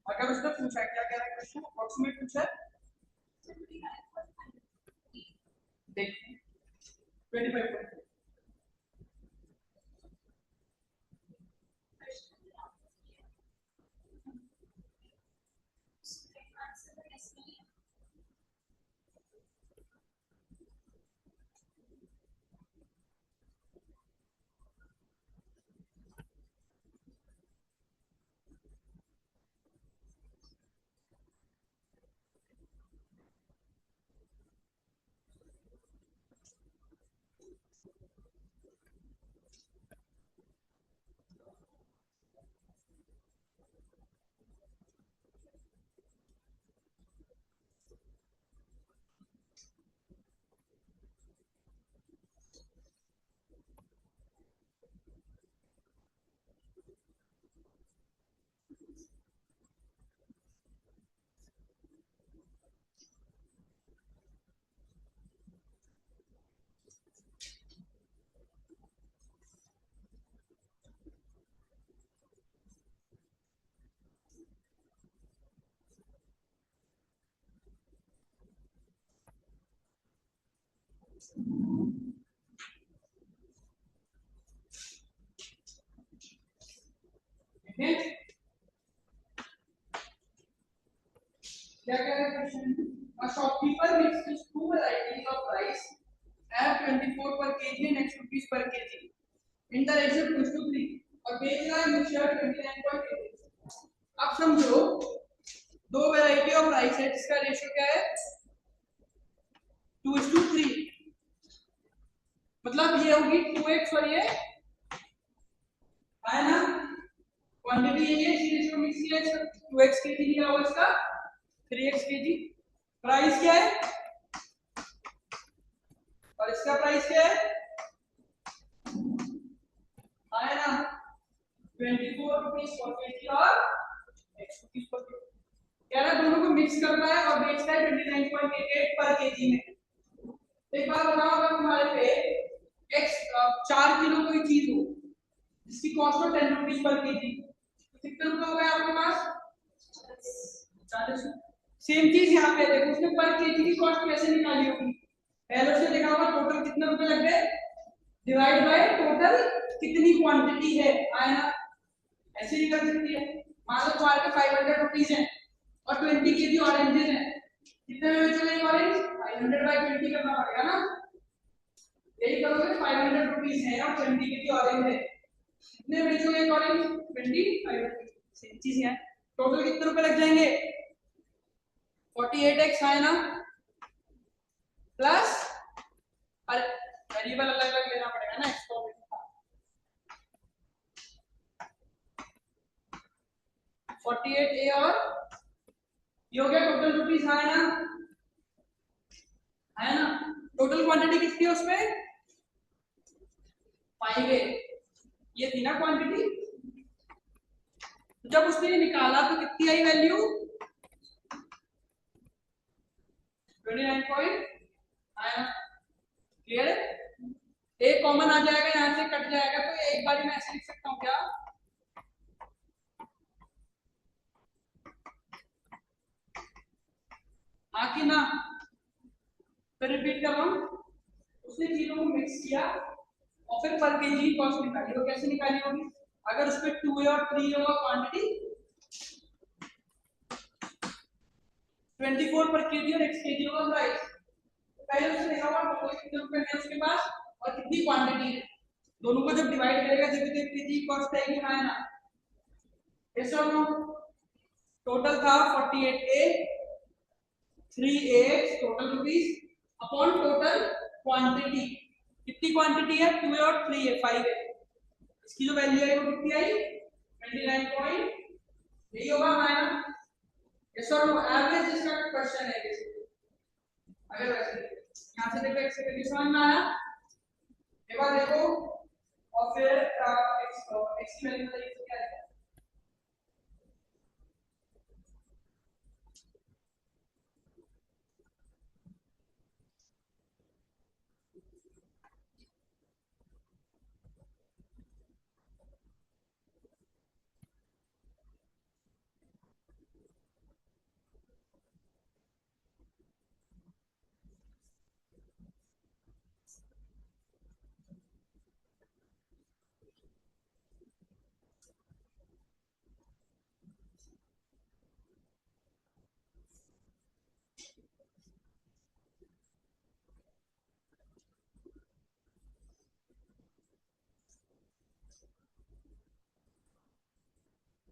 अगर उसने पूछा क्या कह रहा है क्वेश्चन, अप्रोक्सीमेट पूछा है, देख 25 Yes. क्या कह रहे question? A shopkeeper mixes two varieties of rice at 24 per kg and X rupees per kg in the ratio 2:3 और बेच रहा है मिक्सचर 29.8। अब समझो दो वैरायटी ऑफ राइस है जिसका रेशियो क्या है 2:3, मतलब ये होगी 2x और ये है ना, क्वांटिटी ये है, इसी रेशियो मिक्स किया है, 2x केजी लिया हुआ इसका 3x केजी। प्राइस क्या है और इसका प्राइस क्या है ना 24 रुपीज पर केजी और x रुपीज पर केजी। कह रहा है दोनों को मिक्स करना है और बेचना है 29.88 पर केजी में। एक बात बताओ, अगर तुम्हारे पे x 4 किलो कोई चीज हो जिसकी कॉस्ट हो 10 रुपीज पर केजी, तो कितने रुपए हो गए आपके पास 40। सेम चीज यहाँ पे देखो, उसने पर केजी की कॉस्ट कैसे निकाली होगी, पहले से देखा होगा टोटल कितने रुपए लग गए डिवाइड बाय टोटल कितनी क्वांटिटी है, आया ना, ऐसे ही कर सकती है। मान लो तुम्हारे पे 500 रुपीज है और 20 केजी ऑरेंजेस है, कितने में बेचोगे ऑरेंज 500 बाय 20 करना पड़ेगा ना, यही करोगे 500 रुपीज है और 20 केजी ऑरेंज है, कितने में बेचोगे ऑरेंज 25। सेम चीज है, टोटल कितने रुपए लग जाएंगे 48x है ना, प्लस वेरिएबल अलग अलग लेना पड़ेगा ना एक्स को, 48a और ये हो गया टोटल रुपीज है ना, टोटल क्वांटिटी कितनी है उसमें 5a, ये थी ना क्वांटिटी। जब उसने निकाला तो कितनी आई वैल्यू 29 पॉइंट आया, क्लियर है। एक कॉमन आ जाएगा, यहां से कट जाएगा, तो एक बार मैं ऐसे लिख सकता हूं क्या, हाँ कि ना, फिर रिपीट कर रहा हूं, उसने चीजों को मिक्स किया और फिर पर केजी कॉस्ट निकाली, वो कैसे निकाली होगी, अगर उस पर 2 और 3 होगा क्वांटिटी 24 पर केजी और x केजी होगा प्राइस, पहले उसने देखा होगा टोटल कितने रुपए है उसके पास और कितनी क्वांटिटी है, दोनों को जब डिवाइड करेगा जब भी केजी कॉस्ट आएगी है ना, यस और नो। टोटल था 48a 3ax total rupees upon total quantity, कितनी क्वांटिटी है 2 और 3 है 5 है, इसकी जो वैल्यू आई वो कितनी आई 29 पॉइंट, यही होगा ना, यस और नो। एवरेज इसका क्वेश्चन है बेसिकली, अगर वैसे यहां से देखो एक्स वैल्यू समझ में आया, एक बार देखो और फिर एक्स की वैल्यू बताइए क्या है,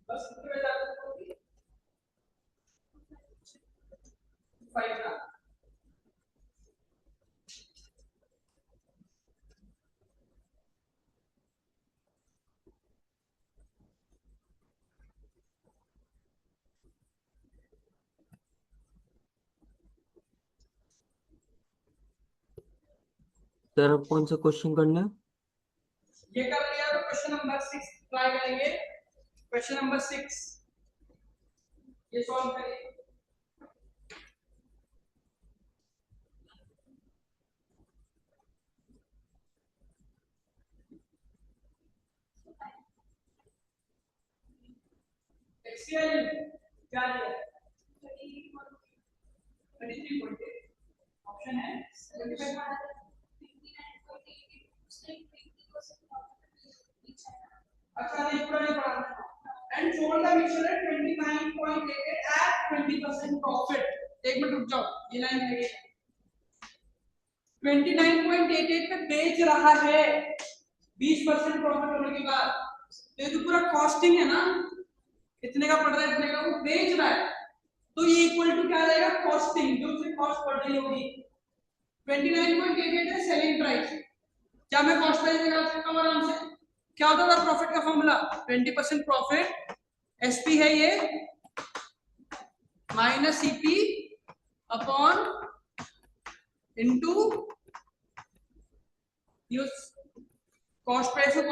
बस कितने जाते हो 5 ना, सर अब कौन सा क्वेश्चन करना है? ये कर लिया तो क्वेश्चन नंबर 6 ट्राई करेंगे, क्वेश्चन नंबर 6 ये सॉल्व करिए। एक्स की वैल्यू क्या लिया 33.8, ऑप्शन है 75 अच्छा नहीं पूरा नहीं पढ़ाना and sold the mixture at 29.88 at 20% profit. एक मिनट रुक जाओ, ये लाइन है ये 29.88 पे बेच रहा है 20% प्रॉफिट होने के बाद। ये तो पूरा कॉस्टिंग है ना, कितने का पड़ रहा है इतने का वो बेच रहा है, तो ये इक्वल टू क्या रहेगा कॉस्टिंग, जो उसकी कॉस्ट पड़ रही होगी। 29.88 है सेलिंग प्राइस, क्या मैं कॉस्ट प्राइस निकाल सकता हूँ आराम से। क्या होता था प्रॉफिट का फॉर्मूला 20% प्रॉफिट, एसपी है ये minus CP upon into cost price को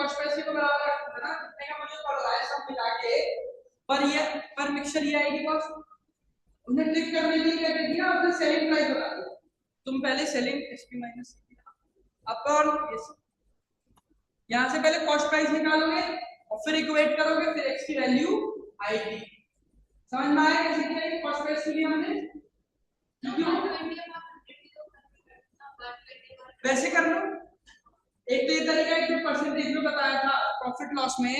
बराबर रखते हैं ना, कितने का मुझे पड़ रहा है सब मिला के पर मिक्सचर ये आएगी कॉस्ट। उन्हें ट्रिक करने के लिए क्या कर दिया, आपने सेलिंग प्राइस बता दिया। तुम पहले selling SP minus CP upon यहां से पहले कॉस्ट प्राइस निकालोगे और फिर इक्वेट करोगे, फिर एक्स की वैल्यू आएगी। समझ में आया कैसे किया कॉस्ट प्राइस के लिए हमने? वैसे कर लो, एक तो ये तरीका है जो परसेंटेज में बताया था प्रॉफिट लॉस में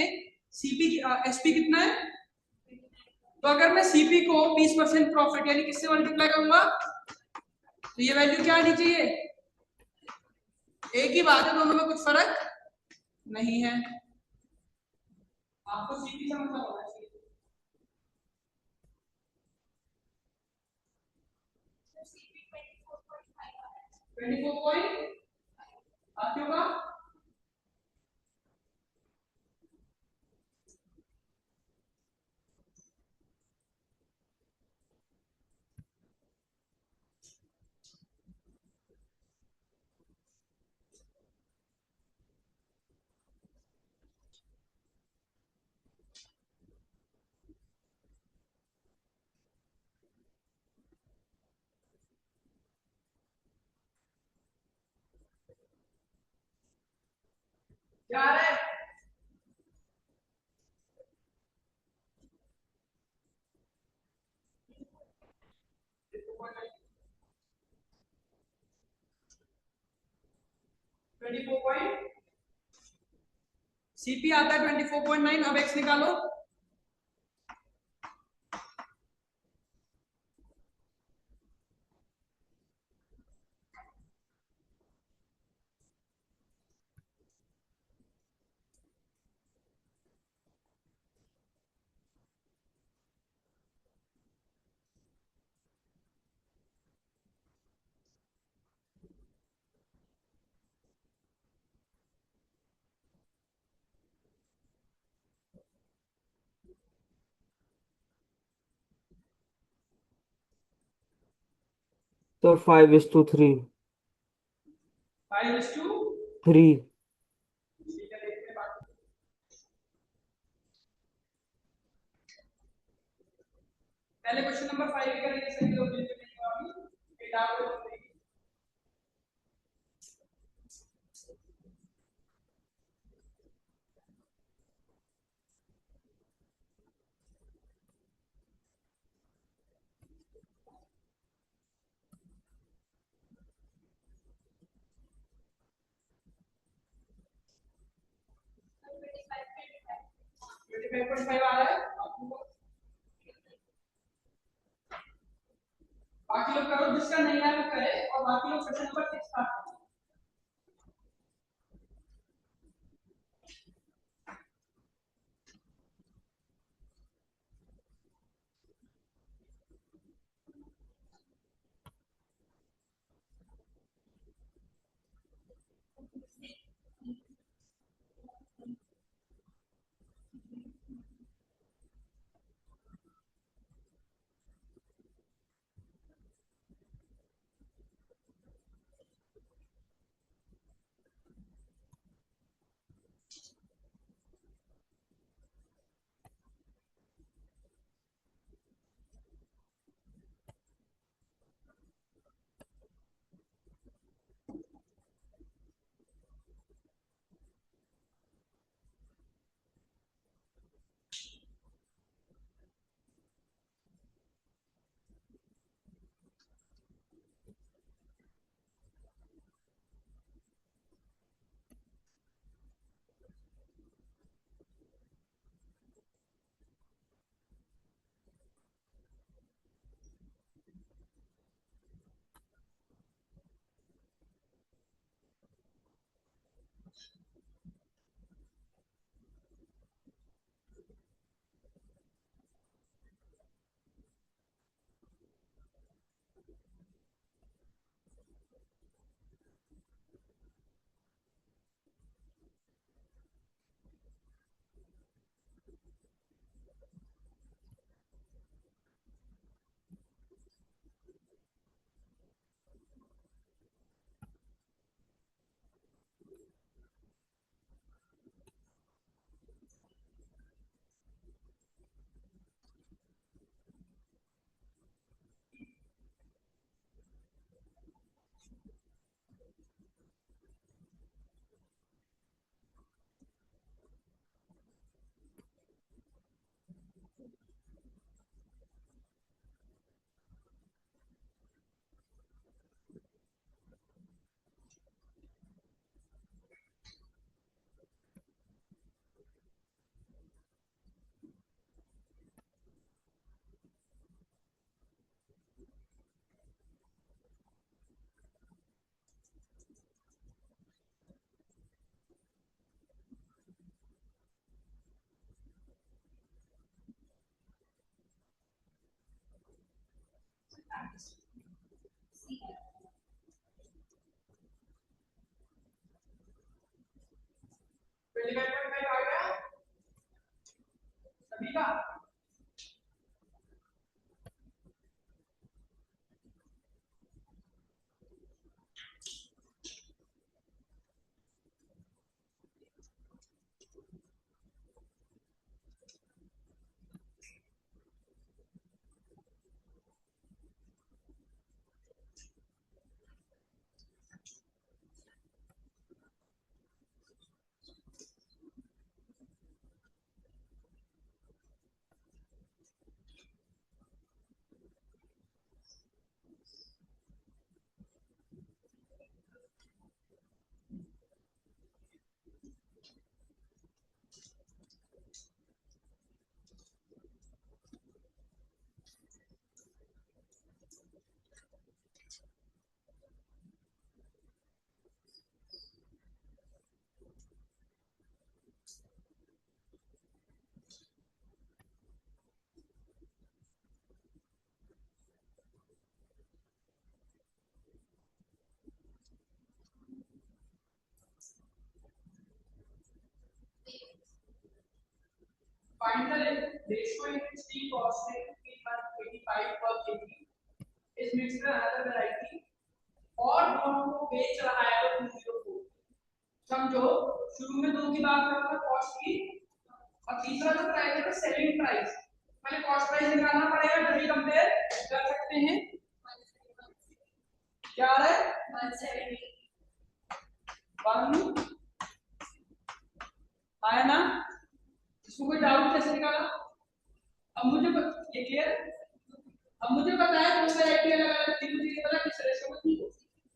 सीपी एसपी कितना है, तो अगर मैं सीपी को 20% प्रॉफिट यानी किससे मल्टीप्लाई करूंगा तो ये वैल्यू क्या आनी चाहिए, एक ही बात है, दोनों में कुछ फर्क नहीं है। आपको सीपी समझ में होना चाहिए। ट्वेंटी फोर पॉइंट आपके होगा क्या है 24 सीपी आता है 24.9। अब एक्स निकालो, तो 5:3। 5:3। 3। पहले क्वेश्चन नंबर 5 करेंगे, सही लोग मिलके नहीं होगी ये डाउट हो जाएगी। पेपर 5 आ रहा है, बाकी लोग करो, जिसका नहीं आया वो करे और बाकी लोग क्वेश्चन नंबर 6 स्टार्ट करो। ratio in which tea costing 185 per kg is mixed with another variety और दोनों को बेच रहा है 204। समझो, शुरू में दो की बात कर रहा था कॉस्ट की, और तीसरा जो प्राइस है सेलिंग प्राइस। पहले कॉस्ट प्राइस निकालना पड़ेगा, तभी कंपेयर कर सकते हैं। क्या आ रहा है 170 1 आया ना? इसको कोई डाउट कैसे निकाला? अब मुझे ये क्लियर है? अब मुझे पता है दो वैरायटी अलग अलग थी, मुझे ये पता किस रेशो में थी।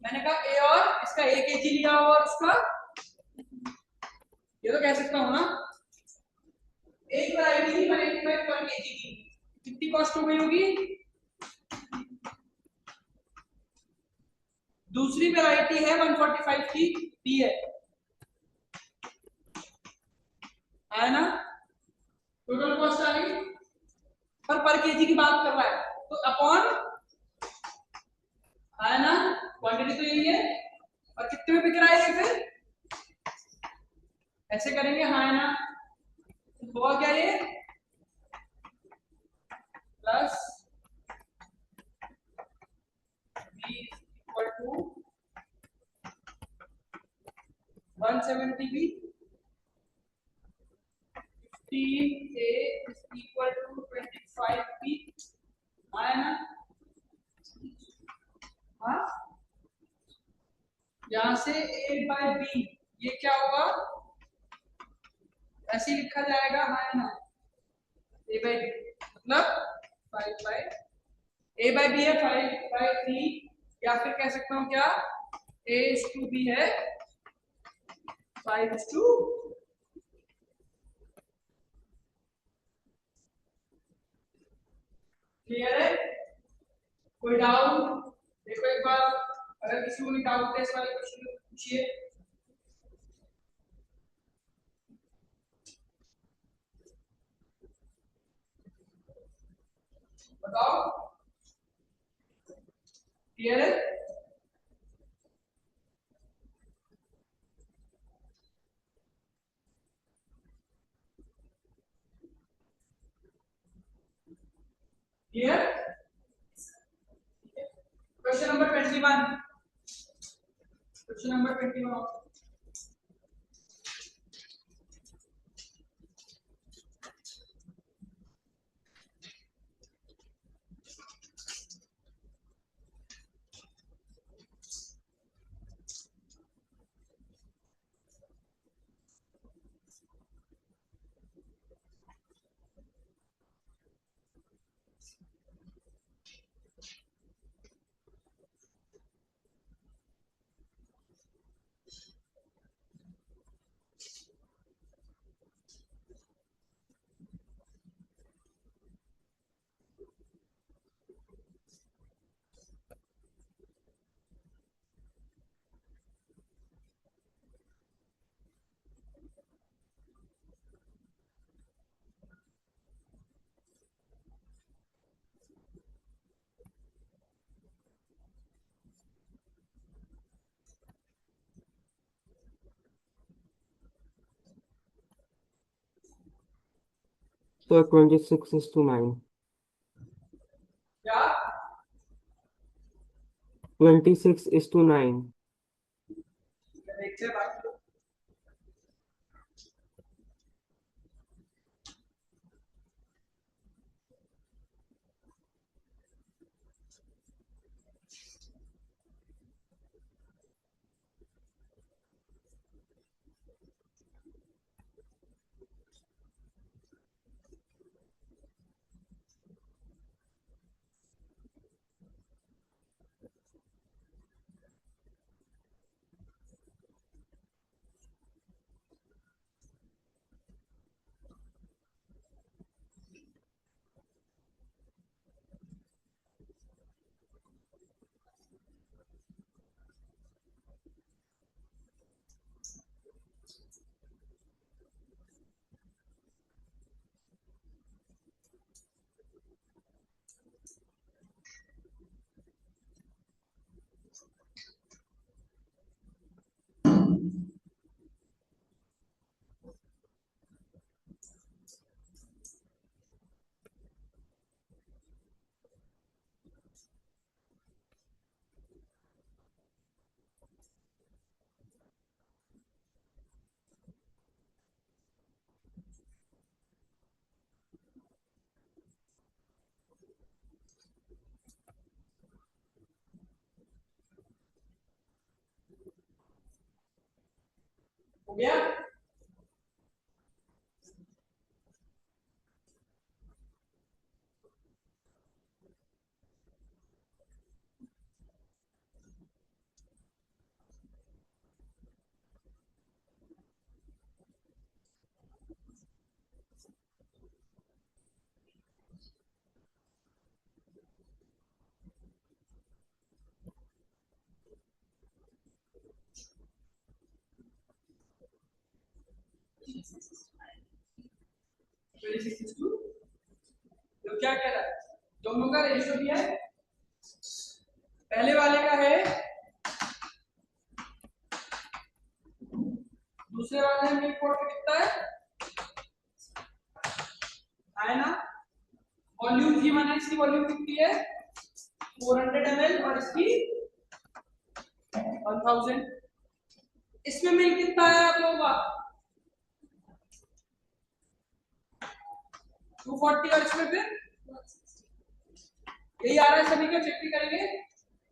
मैंने कहा ए और इसका 1 kg लिया हुआ और उसका ये तो कह सकता हूं ना, एक वैरायटी थी 185 पर kg की, कितनी कॉस्ट हो गई होगी? दूसरी वैरायटी है 145 की टी है, है ना? टोटल कॉस्ट आ गई, पर केजी की बात कर रहा है तो अपॉन, है ना? क्वांटिटी तो यही है, और कितने में बिक रहा है फिर ऐसे करेंगे, हाँ है ना? होगा क्या ये plus b equal to 170 b 15a is equal to 25b, है ना? हाँ, यहां से a by b ये क्या होगा, ऐसे ही लिखा जाएगा, है ना? a by b मतलब 5 by a by b है 5 by 3, या फिर कह सकता हूं क्या a is to b है 5 is to, क्लियर है? कोई डाउट? देखो एक बार, अगर किसी को डाउट है इस वाले क्वेश्चन में पूछिए। बताओ, क्लियर है? Clear? Question number 21, question number 21, So 26 is to 9. क्या 26 is to 9. देखते हैं बाकी लोग। गया? तो क्या कह रहा है? दोनों का रेशियो दिया है। पहले वाले का है, दूसरे वाले में मिल्क वाटर कितना है ना? वॉल्यूम जी माना इसकी वॉल्यूम कितनी है? 400 ml और इसकी 1000। इसमें मिल्क कितना है आप लोगों का? 240 और इसमें फिर यही आ रहा है सभी का, चेक भी करेंगे।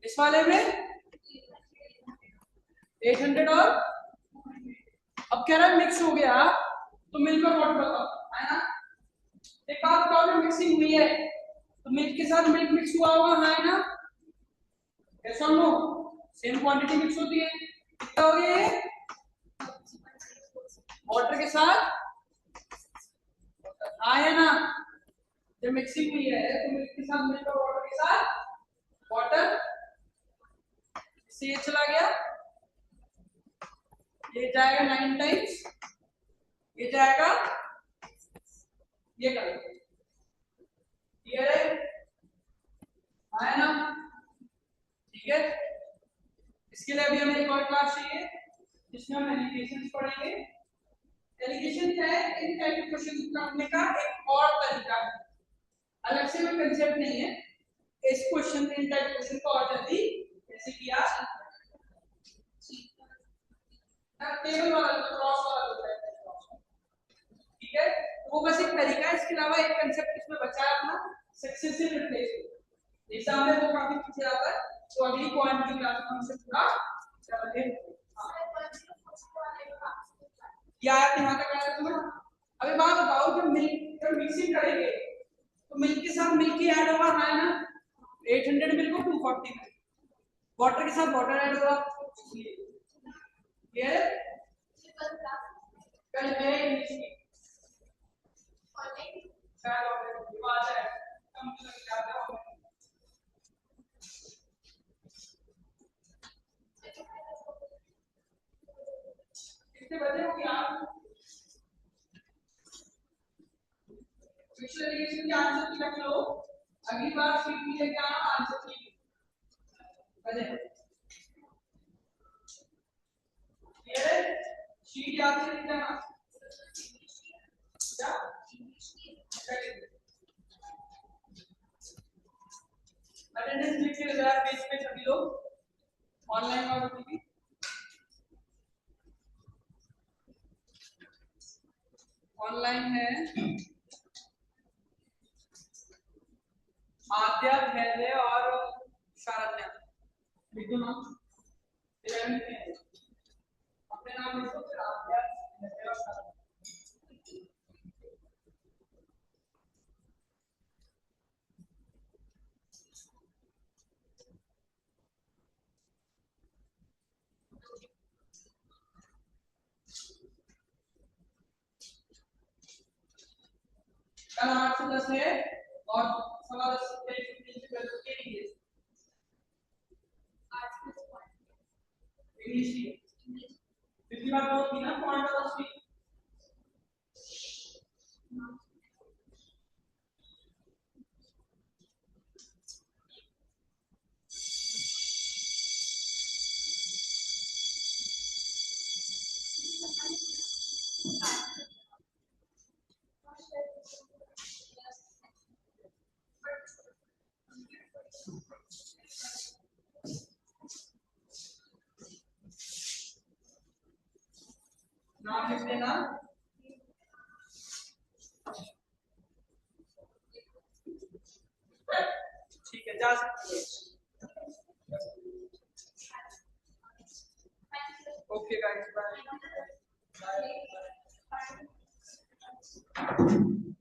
इस वाले में 800 और अब कह रहा है मिक्स हो गया तो मिल्क और वाटर बताओ, है ना? एक बात बताओ, जब मिक्सिंग हुई है तो मिल्क के साथ मिल्क मिक्स हुआ होगा, हाँ है ना? यस और नो? सेम क्वांटिटी मिक्स होती है। कितना हो गया ये? वाटर के साथ, हाँ है ना? जब मिक्सिंग हुई है तो मिल्क के साथ मिल्क और वाटर के साथ वाटर, इससे ये चला गया, ये जाएगा 9 टाइम्स, ये जाएगा, ये करेंगे, क्लियर है? है ना? ठीक है। इसके लिए अभी हमें एक और क्लास चाहिए जिसमें हम एलिगेशंस पढ़ेंगे। एलिगेशन क्या है? इन टाइप के क्वेश्चन करने का एक और तरीका है, अलग से कोई कंसेप्ट नहीं है। इस क्वेश्चन इन टाइप क्वेश्चन को और जल्दी कैसे किया, टेबल वाला क्रॉस वाला होता है, ठीक है? वो बस एक तरीका है, इसके अलावा एक कंसेप्ट इसमें बचा है अपना, सक्सेसिव रिप्लेसमेंट। एग्जाम में वो काफी पूछा जाता है, तो अगली पॉइंट की क्लास में हमसे पूरा चलेंगे। क्या यहाँ तक आया तुम्हें? अभी बात बताओ, जब मिक्सिंग करेंगे तो मिल्क के साथ मिल्क ही ऐड होगा, है ना? 800 मिल्क को 240 मिल्क, वाटर के साथ वाटर ऐड होगा, ये कल है इसकी बात है, कम लग जाता है। कितने बजे हो गया आप? विजुअलाइजेशन के आंसर की रख लो, अगली बार शीट में लेके आना आंसर की बजे। ये शीट याद से लेके आना क्या? अटेंडेंस लिख के जरा पेज पे सभी लोग ऑनलाइन वालों की भी। ऑनलाइन है आद्या, धैर्य और शारण्या, लिखो नाम, अपने नाम लिखो, फिर आद्या, धैर्य और शारण्या। कल 8 से 10 है और 10:15 से इंग्लिश की पिछली बार वो थी ना पॉइंट ऑफ स्पीच। नाम लिख देना, ठीक है, जा सकते हो। Okay guys, bye. है।